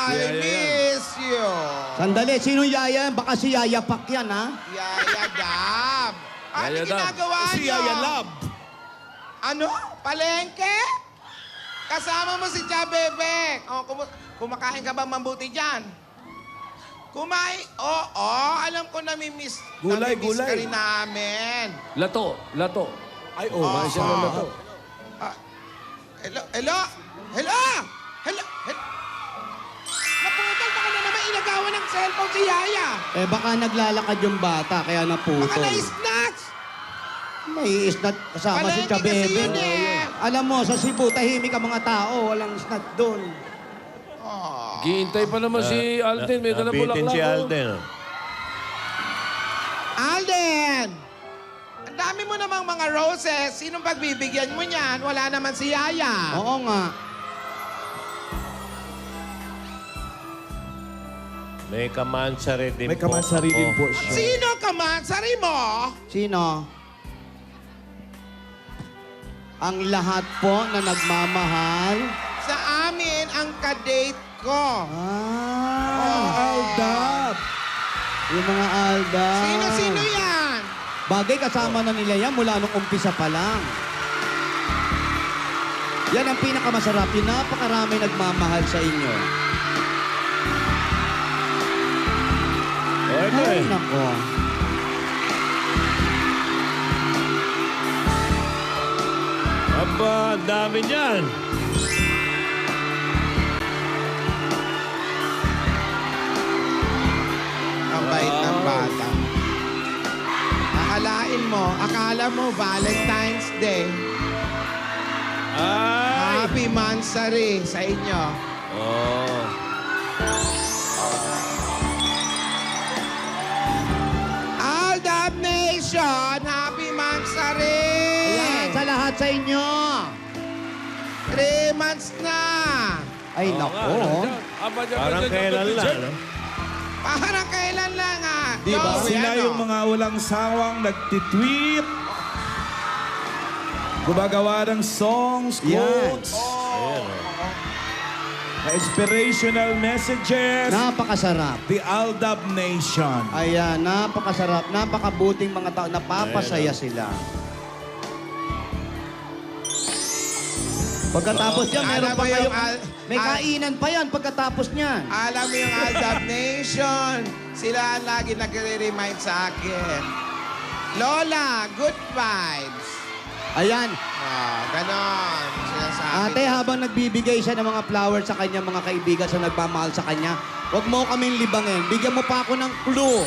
I miss you. Sandali, sinong Yaya? Baka si Yaya Pak yan, ha? Yaya Dab. Ano Yaya Dab. ginagawa Si niyo? Yaya Love. Ano? Palengke? Kasama mo si Chabebe. Oh, kumakain ka ba mabuti dyan? Kumain? Oo, alam ko namimiss. Gulay, namimiss ka gulay. rin namin. Lato. Ay, oh. Kumain siya ng lato. Hello? Hello? Naputol, baka na naman inagawan ng cellphone si Yaya. Eh, baka naglalakad yung bata, kaya Baka naputol. na-snatch. May isnat kasama si Palengke kasi Chabebe. yun eh. Alam mo, sa Cebu, tahimik ang mga tao. Walang snat doon. Gihintay pa naman si Alden. May dalang Nabitin bulaklak. si oh. Alden. oh. Alden! Ang dami mo namang mga roses. Sinong pagbibigyan mo niyan? Wala naman si Yaya. Oo nga. May kamansari din May kamansari din po siya. Sino ka man? Sari mo? Sino? Ang lahat po na nagmamahal. Sa amin, ang kadate ko. Aldab. Yung mga Alda. Sino yan? Bagay kasama na nila yan mula nung umpisa pa lang. Yan ang pinakamasarap. Yung napakarami nagmamahal sa inyo. Oh, ito Ay, eh. nako. Aba, ang dami niyan. Ang bait ng bata. Akala mo Valentine's Day. Ay! Happy Mansari sa inyo. Oh. Aldab Nation, Happy Mansari! Ayan, sa lahat sa inyo. 3 months na. Ay, Oo nako. nga, nandiyan. Aba, dyan, Parang dyan, kailan dyan, lang, dyan. no? Parang kailan lang ah. Di ba? Joey, Sila ano? yung mga walang sawang nagtitweet. Gumagawa ng songs, Yan. quotes, Ayan, oh. na inspirational messages. Napakasarap. The Aldab Nation. Ayan, napakasarap. Napakabuting mga tao. Napapasaya sila. Pagkatapos yan, meron Alam pa mo yung kayo. May kainan pa yan pagkatapos niyan. Alam mo yung Aldab Nation, sila ang lagi nagre-remind sa akin. Lola, good vibes. Ayan. Ganon. Sinasabi. Ate, habang nagbibigay siya ng mga flowers sa kanya, mga kaibigan sa nagmamahal sa kanya, huwag mo kaming libangin. Bigyan mo pa ako ng clue.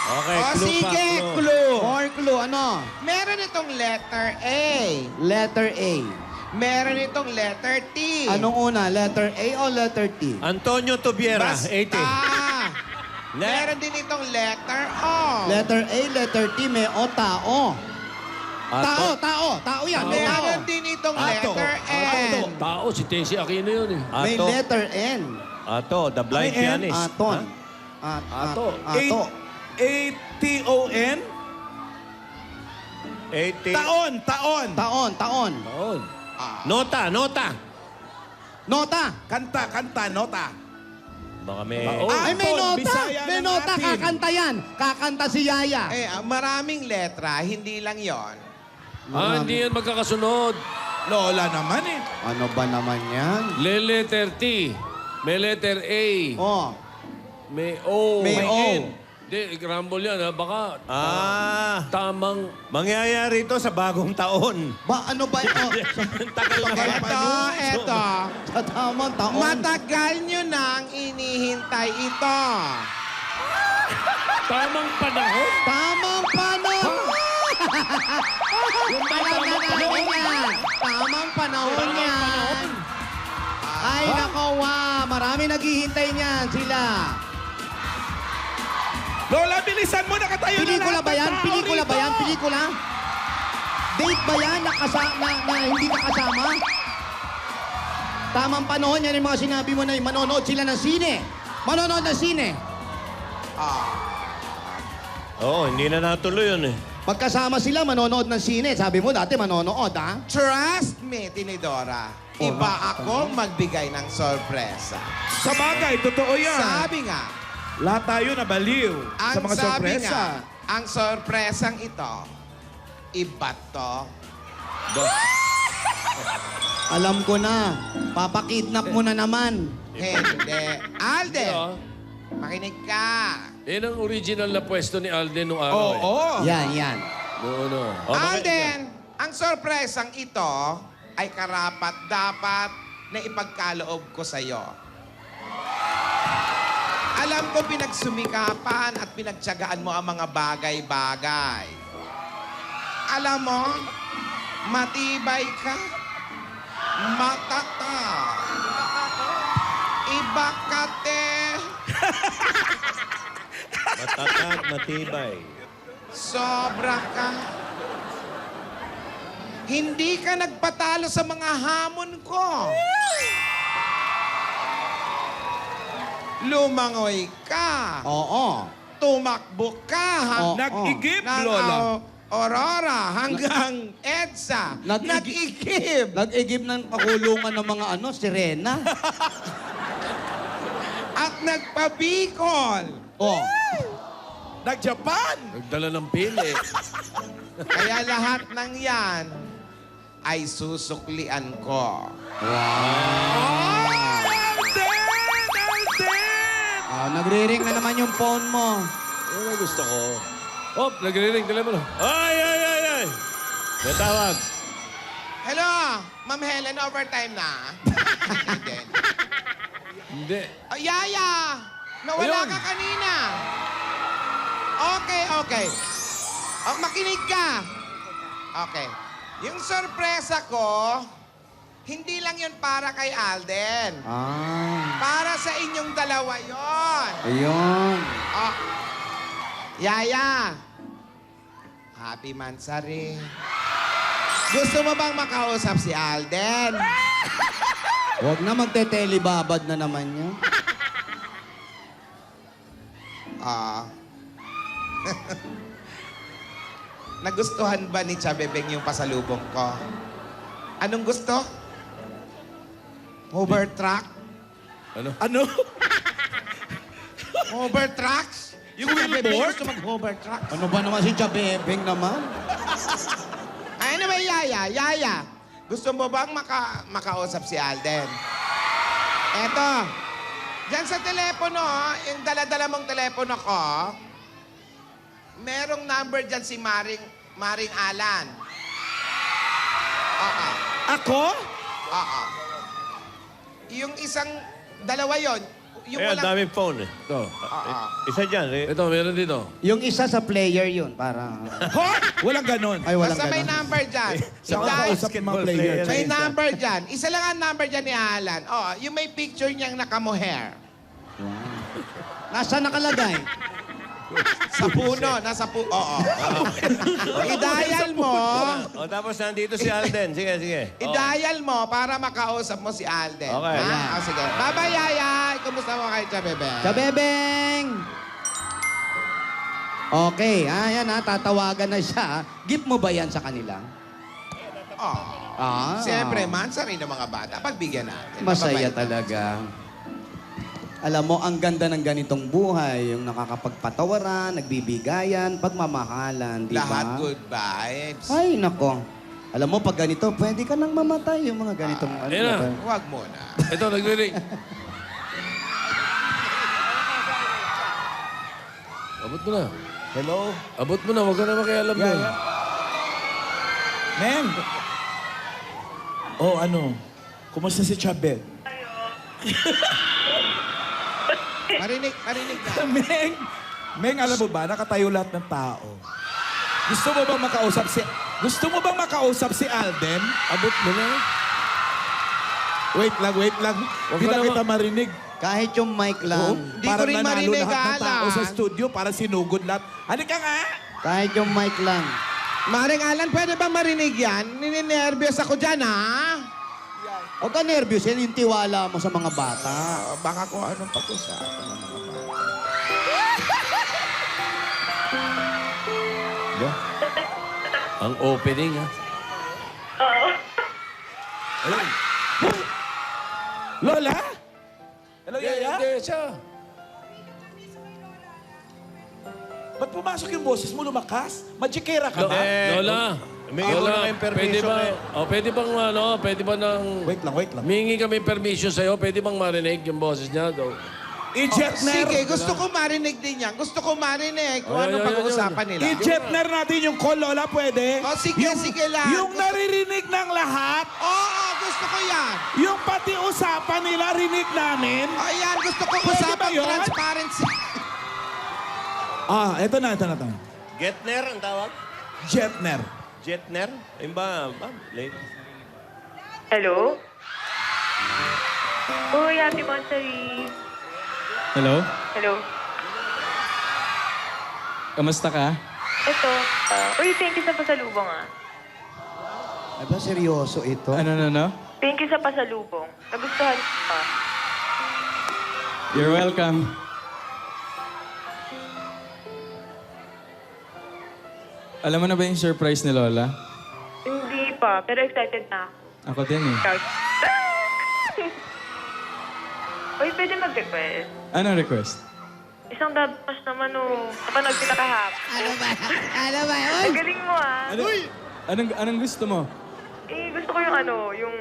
Okay, O clue pa, sige, clue. clue. More clue, ano? Meron itong letter A. Letter A. Meron itong letter T. Anong una? Letter A o letter T? Antonio Tubiera, Basta. 80. Meron din itong letter O. Letter A, letter T, may O, tao. Tao yan. May tao. Meron din itong Ato. letter N. Tao, si Tessie Aquino yun eh. May Ato. letter N. Ato, the blind May N. pianist. Aton. Ato. Ato. A-T-O-N? 80. Taon. Taon. Taon. Nota. Nota. Kanta, nota. Baka may... Taon. Ay, may Aton, nota. Bisaya May ng nota. atin. Kakanta yan. Kakanta si Yaya. Maraming letra, hindi lang yon. Hindi yan magkakasunod. Lola naman eh. Ano ba naman yan? Letter T. May letter A. Oh. May O. May O. N. Hindi, grumble yan ha. Baka tamang... Mangyayari ito sa bagong taon. Ba, ano ba ito? Tagal na Ito. Sa tamang taon. Matagal nyo nang inihintay ito. Tamang panahon? Tamang panahon! Yung panahon na namin yan. Tamang panahon yan. Ay, nako, wow. Marami naghihintay niyan sila. Lola, bilisan mo, nakatayo Pelikula na ba yan? Pelikula ba yan? Pelikula? Date ba yan na hindi nakasama? Tamang panahon yan yung mga sinabi mo na manonood sila ng sine. Manonood ng sine. Oo, hindi na natuloy yun eh. Magkasama sila, manonood ng sine. Sabi mo dati manonood, ha? Trust me, Tinidora. Iba akong magbigay ng sorpresa. Sa bagay, totoo yan. Sabi nga, Lahat tayo nabaliw sa mga sabi sorpresa. nga, ang sorpresang ito, iba to. Alam ko na. Papakidnap mo na naman. Hindi. Alden, Ano? makinig ka. Yan ang original na pwesto ni Alden nung araw eh. Oo. Yan. No. Alden, ang sorpresang ito ay karapat-dapat na ipagkaloob ko sa'yo. Alam ko pinagsumikapan at pinagtiyagaan mo ang mga bagay-bagay. Alam mo, matibay ka, matata, iba ka, te. Matatak, matibay. Sobra ka. Hindi ka nagpatalo sa mga hamon ko. Lumangoy ka. Oo. Tumakbo ka. Oo. Nag-igip, Ng Lola. Aurora hanggang EDSA. Nag-igib. Nag-igib ng pakulungan ng mga sirena. At nagpabikol. Oh. Nag-Japan. Nagdala ng pili. Kaya lahat ng yan ay susuklian ko. Nagre-ring na naman yung phone mo. Ano gusto ko? Oh, nagre-ring. Dala mo na. Ay! May tawag. Hello, Ma'am Helen, overtime na. Hindi. Hindi. Oh, Yaya! Nawala Ayun. ka kanina. Okay. Oh, makinig ka. Okay. Yung sorpresa ko, hindi lang yun para kay Alden. Para sa inyong dalawa yon. Ayun. Oh. Yaya! Happy Mansari. Gusto mo bang makausap si Alden? Huwag na magte-telebabad na naman yun. Nagustuhan ba ni Chabebeng yung pasalubong ko? Anong gusto? Hover truck? Ano? Hover trucks? Yung wheelboard? Gusto mag-hover truck? Ano ba naman si Jabebeng naman? Ay, ano ba, Yaya? Yaya, Gusto mo bang makausap si Alden? Eto. Diyan sa telepono, yung dala-dala mong telepono ko, merong number dyan si Maring Alan. Oo. Ako? Oo. Yung dalawa yon. Yung Ayan, walang... daming phone eh. Ito. Isa dyan. Eh. Ito, meron dito. Yung isa sa player yun, para... Hoy! Walang ganon. Ay, walang Basta may ganon. number dyan. Sa mga Dahil- kausap ng mga player. May number dyan. Isa lang ang number dyan ni Alan. Oh, yung may picture niyang nakamohair. Nasa nakalagay? Sa puno. Oo. I-dial mo. O, tapos nandito si Alden. Sige, sige. I-dial mo para makausap mo si Alden. Okay. Ha? Sige. Bye-bye, Yaya. Kumusta mo kay Chabebe? Kabebeng! Okay, yan tatawagan na siya. Gift mo ba yan sa kanila? Oh. Siyempre, mansa rin ng mga bata. Pagbigyan natin. Masaya Mababait. talaga. Alam mo, ang ganda ng ganitong buhay, yung nakakapagpatawaran, nagbibigayan, pagmamahalan, di ba? Lahat good vibes. Ay, nako. Alam mo, pag ganito, pwede ka nang mamatay yung mga ganitong... Ayan na. ba? Huwag mo na. Ito, nagre-ring. Abot mo na. Hello? Abot mo na, huwag ka na makialam na. Meng! Oh, ano? Kumusta si Chabet? Marinig na. Meng, alam mo ba, nakatayo lahat ng tao. Gusto mo bang makausap si Alden? Abot mo na. Wait lang. Huwag Hindi ka na na kita marinig. Kahit yung mic lang. Hindi ko rin nanalo marinig, lahat ng tao Alan. sa studio para sinugod lahat. Halika nga! Kahit yung mic lang. Maring Alan, pwede ba marinig yan? Nininervyos ako dyan, ha? Huwag ka nervous yan, yung tiwala mo sa mga bata. Baka kung anong pag-usapan ng mga bata. Ang opening, ha? Lola? Hello, Yaya? Hindi, siya. Ba't pumasok yung boses mo lumakas? Magikera ka ba? Lola. Humingi mo na kayong pwede permission ba, eh. pwede ba ng... Wait lang. Humingi kami permission sa'yo, pwede bang marinig yung boses niya? I-jetner. Sige, gusto ko marinig din yan. Gusto ko marinig kung Ay, anong ay, pag-uusapan nila. I-jetner natin yung call, Lola, pwede? Oh, sige lang. Yung naririnig ng lahat, Oo, gusto ko yan. yung pati usapan nila, rinig namin. O yan, gusto ko Pwede usapang ba yun? transparency. Ito na. Getner ang tawag? Jetner. Jetner? Ayun ba? Late. Hello? Uy, happy monthsary. Hello? Hello? Kamusta ka? Ito. Uy, thank you sa pasalubong, ah. Ay ba, seryoso ito? Ano? Thank you sa pasalubong. Nagustuhan ko pa. You're welcome. Alam mo na ba yung surprise ni Lola? Hindi pa, pero excited na ako. Ako din eh. Shout. Uy, pwede mag-request. Anong request? Isang dabas naman, oh. Napanood kita kahapon. Ano ba? Ang galing mo, ah. Anong gusto mo? Eh, gusto ko yung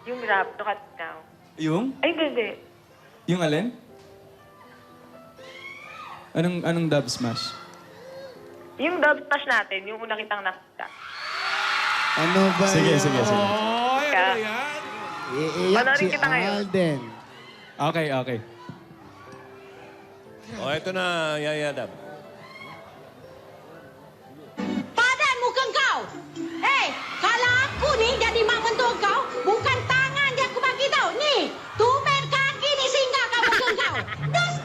yung rap, Look at Now. Yung? Ay, hindi. Yung alin? Anong dub smash? Yung dub smash natin, yung una kitang nakita. Ano ba Sige. Kaya, Iiyak Panoorin si kita ngayon. Alden. Okay. O, ito na, Yaya Dab. Padan mukhang kau. Kalau aku ni jadi mak mentua kau, bukan tangan dia aku bagi tau. Ni, tumben kaki ni singgah kau mukhang kau. Dus.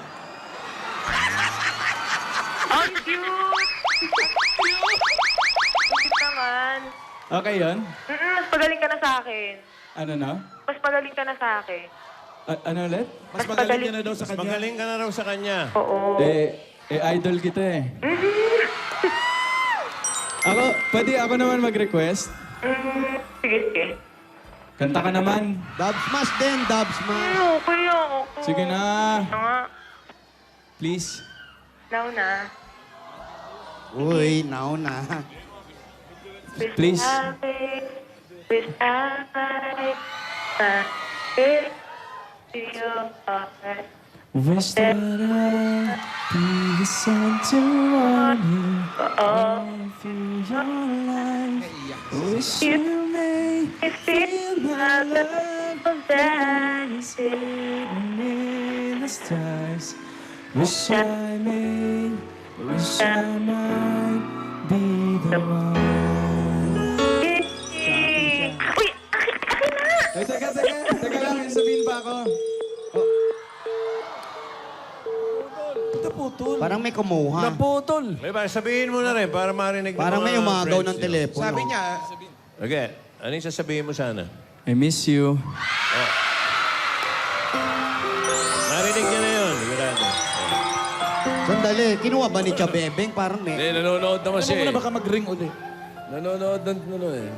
ang cute! Cute naman. Okay yun? Mas pagaling ka na sa akin. Ano na? Mas pagaling ka na sa akin. Ano ulit? Mas magaling ka na daw sa kanya. Magaling ka na raw sa kanya. Oo. Idol kita eh. Pwede ako naman mag-request? Sige. Kanta ka naman. Dub smash din, dub smash. Okay ako. Sige na. Ito nga. Please. Now na. Uy, now na. Please. Happy Wish I could to your heart. Wish that I be the center of all through your life. Wish you may feel my love that is hidden in the stars. Wish I may, wish I might be the one. Uy, akin na! Ay, teka lang, sabihin pa ako. Parang may kumuha. Naputol. May ba, sabihin mo na rin para marinig ng Parang may mga umagaw friends ng niyo. telepono. Sabi niya, Okay, ano yung sasabihin mo sana? I miss you. Narinig niya na yun. Sigurado. Sandali, kinuha ba ni Chabebeng? Parang may... Hindi, nanonood naman siya eh. Baka mag-ring ulit. Nanonood ng ano eh.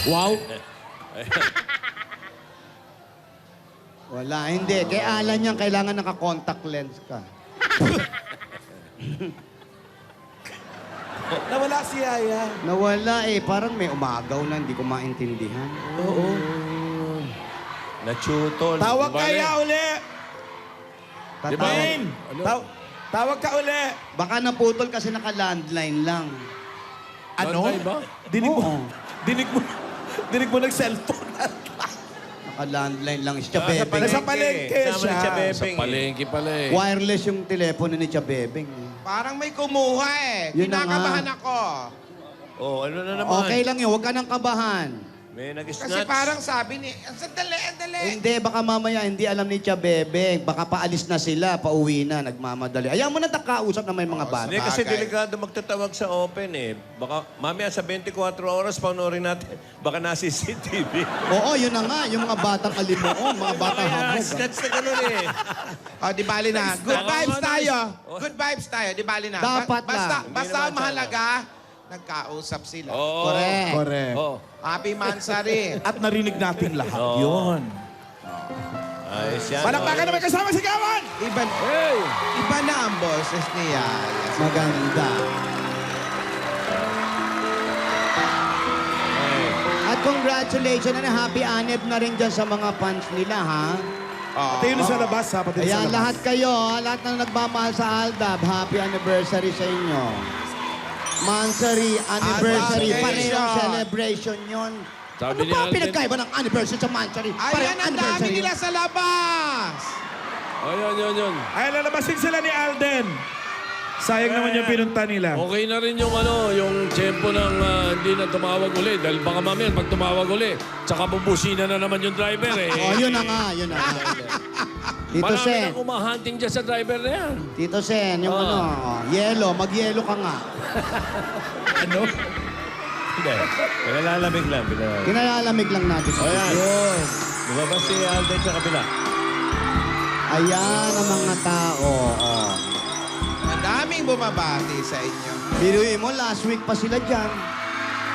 Wow! Wala, hindi. Kay Alan yan, kailangan naka-contact lens ka. Nawala si Yaya. Nawala eh. Parang may umagaw na, hindi ko maintindihan. Oo. Nachutol. Tawag Di ba, kaya uli. Di ba? Tatawag. Ano? Tawag ka uli. Baka naputol kasi naka-landline lang. Ano? Landline ba? Dinig mo. Oo. Dinig mo nag-cellphone. Naka-landline lang si Chabebeng. Nasa palengke Sama siya. ni Sa Chabebeng. palengke pala eh. Wireless yung telepono ni Chabebeng. parang may kumuha eh. Yun na nga. Kinakabahan ako. Oh, ano na naman? Okay lang yun, huwag ka nang kabahan. May nag-snatch. Kasi parang sabi ni, sandali. Hindi, baka mamaya hindi alam ni Chabebeng. Baka paalis na sila, pauwi na, nagmamadali. Ayaw mo na nakausap na may mga bata. Hindi, kasi Bagay. delikado magtatawag sa open eh. Baka mamaya sa 24 oras, panoorin natin. Baka na CCTV. Oo, yun na nga. Yung mga batang alimuon, mga batang habog. Snatch na ganun eh. O, di bali na. Good Tama vibes nga, tayo. Good vibes tayo. Di bali na. Dapat basta, lang. basta Hindi naman mahalaga, nagkausap sila. Oo. Correct. Correct. Oh. Happy Mansari. At narinig natin lahat yun. Ayos yan. Palakpakan naman kasama si Gawan! Iba na ang boses niya. Maganda. At congratulations and happy anib na rin dyan sa mga fans nila, ha? Pati yun sa labas, ha? Pati yun sa Ayan, labas. lahat kayo, lahat ng nagmamahal sa Aldab, happy anniversary sa inyo. Mansari, anniversary, Celebration. parehong celebration yun. Sabi Ano ni ba ang Alden- pinagkaiba ng anniversary sa Mansari? Ayan ang dami nila sa labas. Oh, yun. Ay, lalabasin sila ni Alden. Sayang naman yung pinunta nila. Okay na rin yung ano, yung tempo ng hindi na tumawag uli. Dahil baka mamaya pag tumawag uli, tsaka bubusina na naman yung driver eh. Oh, yun na nga, yun na nga. Tito Marami Sen, nang umahunting dyan sa driver na yan. Tito Sen, yung ano, yelo, mag-yelo ka nga. Ano? Hindi. Pinalalamig lang. Kinalalamig lang natin. O yan. Lumabas si Alden sa kabila. Ayan ang mga tao. Oh. Ang daming bumabati sa inyo. Biruin mo, last week pa sila dyan.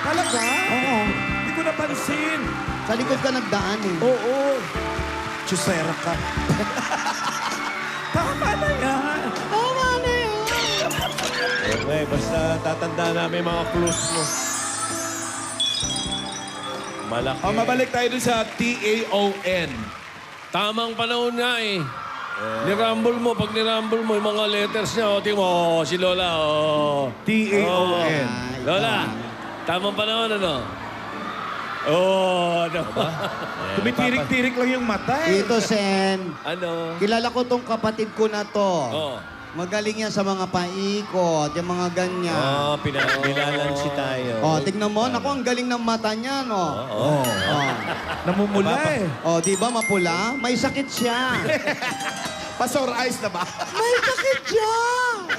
Talaga? Oo. Hindi ko napansin. Sa likod ka nagdaan eh. Oo. Chusera ka. Tama na yan. Tama na yun. Okay, basta tatandaan namin mga clues mo. Malaki. Mabalik tayo dun sa TAON. Tamang panahon nga eh. Nirumble mo, pag nirumble mo, yung mga letters niya, tingnan mo, si Lola, TAON. Lola, tamang panahon, ano? Ano? Tumitirik-tirik lang yung mata eh. Tito Sen, Ano? kilala ko tong kapatid ko na to. Oh. Magaling yan sa mga paikot, yung mga ganyan. Oo, pinalansi tayo. Oh, tignan mo, naku, ang galing ng mata niya, no? Oo. Oh. Namumula eh. Oh, di ba mapula? May sakit siya. Pasor eyes na ba? May sakit siya.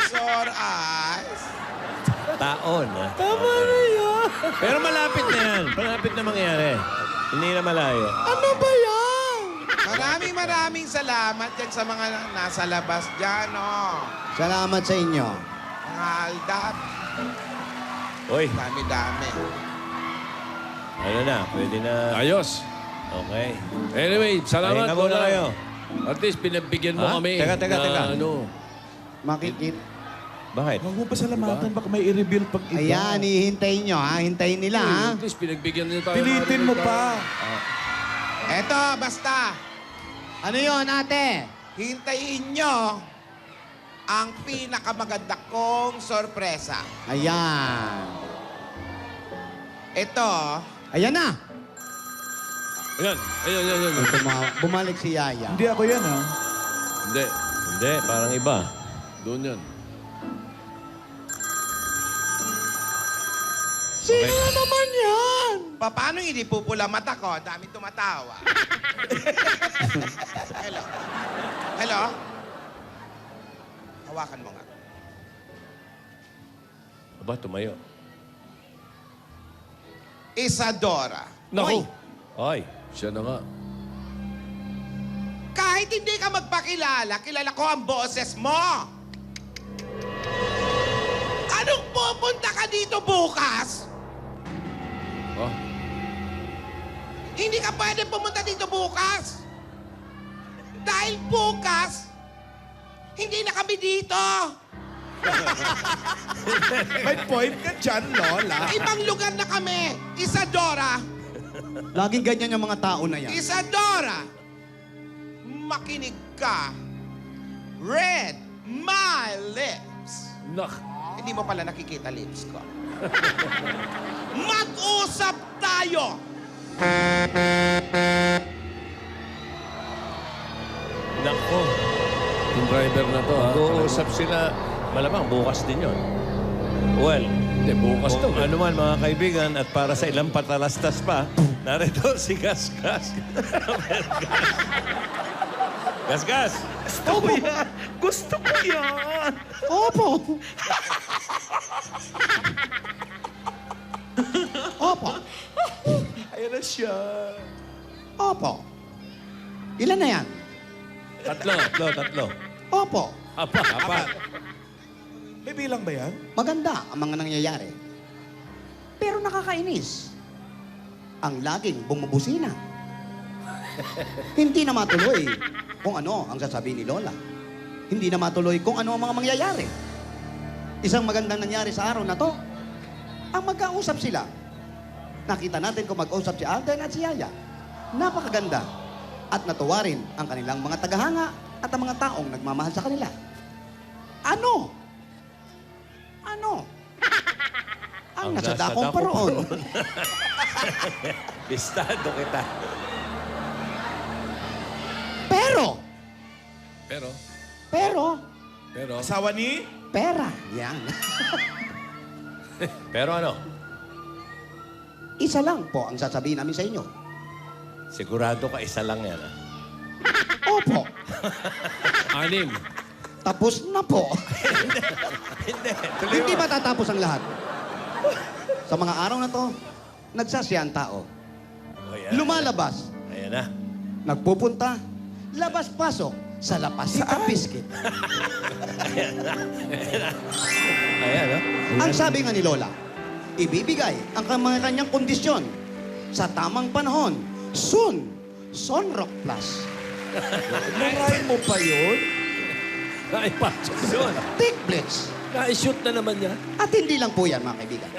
Sore eyes. Taon, ha? Tama na yan. Pero malapit na yan. Malapit na mangyari. Hindi na malayo. Ano ba yan? Maraming salamat dyan sa mga nasa labas dyan, oh. Salamat sa inyo. Mga aldap. Uy, Dami-dami. ano na? Pwede na. Ayos. Okay. Anyway, salamat Pahinga muna Lola. kayo. At least pinagbigyan mo Ha? kami. Teka. Na, ano, Makikit. Bakit? Huwag mo pasalamatan, baka may i-reveal pag iba. Ayan, hihintayin nyo ha. Hintayin nila ha. At least pinagbigyan niyo tayo. Pilitin mo pa. Eto, basta. Ano yon ate? Hintayin nyo ang pinakamaganda kong sorpresa. Ayan. Ito, Ayan na. Ayan. Bumalik si Yaya. Hindi ako yan, ha? Hindi. Hindi, parang iba. Doon yan. sino naman yan? Paano hindi pupula mata ko? Dami tumatawa. Hello? Hello? Hawakan mo nga. Aba, tumayo. Isadora. Naku. Ay. Siya na nga. Kahit hindi ka magpakilala, kilala ko ang boses mo. Anong pupunta ka dito bukas? Oh. Hindi ka pwede pumunta dito bukas. Dahil bukas, hindi na kami dito. May point ka dyan, Lola. Ibang lugar na kami. Isadora. Laging ganyan yung mga tao na yan. Isadora. Makinig ka. Read my lips. Nak. Hindi mo pala nakikita lips ko. Mag-usap tayo. Nako. Yung driver na to, ha? Mag-uusap sila. Malamang, bukas din yon. Well, Hindi, bukas to. kung ano man mga kaibigan at para sa ilang patalastas pa, narito si Gasgas. Gasgas! Gusto ko yan. Gusto ko yan. Opo. Opo. Ayan na siya. Opo. Ilan na yan? Tatlo. Opo. Apat. May bilang ba yan? Maganda ang mga nangyayari. Pero nakakainis. Ang laging bumubusina. Hindi na matuloy kung ano ang sasabihin ni Lola. Hindi na matuloy kung ano ang mga mangyayari. Isang magandang nangyari sa araw na to, ang magkausap sila. Nakita natin kung mag-usap si Alden at si Yaya. Napakaganda. At natuwa rin ang kanilang mga tagahanga at ang mga taong nagmamahal sa kanila. Ano? Ang nasa dakong paroon. Bistado kita. Pero, Asawa ni? pera. Yan. Pero ano? Isa lang po ang sasabihin namin sa inyo. Sigurado ka isa lang yan. Ah. Opo, Anim. tapos na po. Hindi. Hindi matatapos ang lahat. Sa mga araw na to, nagsasya ang tao. Oh, yan. Lumalabas, Ayan na. nagpupunta, labas-pasok sa Lapasita Biscuit. Ayan, no? Ang sabi nga ni Lola, ibibigay ang mga kanyang kondisyon sa tamang panahon. Soon, Sunrock Plus. Naray mo pa yun? Naipasok doon. Tick Blitz. Na-shoot na naman niya. At hindi lang po yan, mga kaibigan.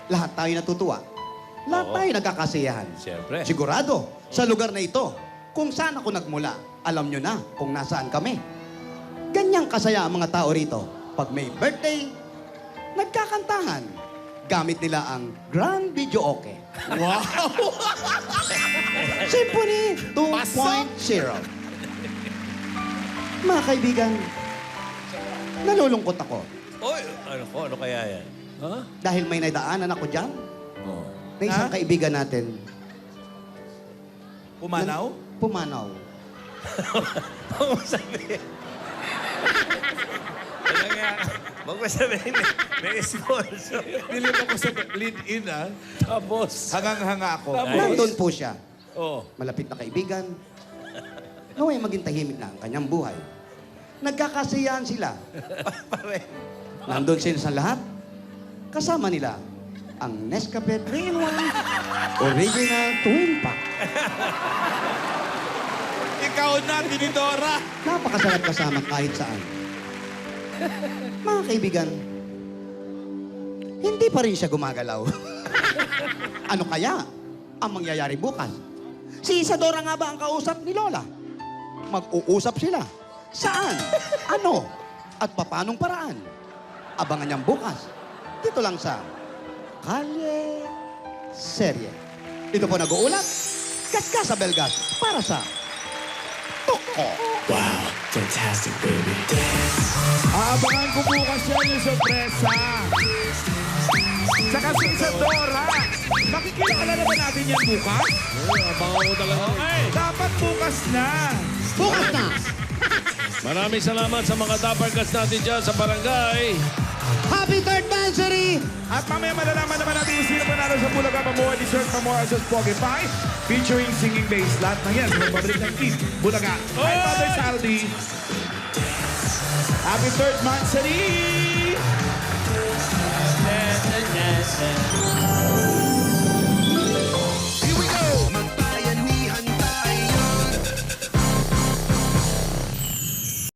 Lahat tayo natutuwa. Lahat Oo. tayo nagkakasiyahan. Siyempre. Sigurado, sa lugar na ito, kung saan ako nagmula, alam nyo na kung nasaan kami. Ganyang kasaya ang mga tao rito. Pag may birthday, nagkakantahan. Gamit nila ang Grand Videoke. Wow! Symphony 2.0. Mga kaibigan, nalulungkot ako Oy, ano kaya yan? Ha? dahil may nadaanan ako dyan Oh. na isang kaibigan natin Pumanaw? pumanaw. Huwag mo sabihin. Huwag mo sabihin. May sponsor. Pilit ako sa lead-in, ha? Tapos. Hangang-hanga ako. Nandun po siya. Oh. Malapit na kaibigan. Naway maging tahimik na ang kanyang buhay. Nagkakasiyahan sila. Nandun sila sa lahat. Kasama nila ang Nescafe 3-in-1 Original Twin Pack. Ikaw na, Tinidora. Napakasarap kasama kahit saan. Mga kaibigan, hindi pa rin siya gumagalaw. Ano kaya ang mangyayari bukas? Si Isadora nga ba ang kausap ni Lola? Mag-uusap sila. Saan? Ano? At papanong paraan? Abangan niyang bukas. Dito lang sa Kalye Serye. Ito po nag-uulat, Gasgasa Belgas, para sa Toko. Wow, fantastic, baby. Aabangan ko bukas yan yung sorpresa. Saka si Isadora. Makikilala na ba natin yan bukas? Abangan ko talaga. Dapat bukas na. Bukas na! Maraming salamat sa mga Dapper Cats natin dyan sa barangay. Happy third anniversary! At mamaya malalaman naman natin yung sino panalo sa Bulaga Pamoa Dessert Pamoa sa Pogi Pie featuring singing bass. Lahat ng yan sa magbabalik ng Team Bulaga. Hi, Mother Saldi. Happy third anniversary!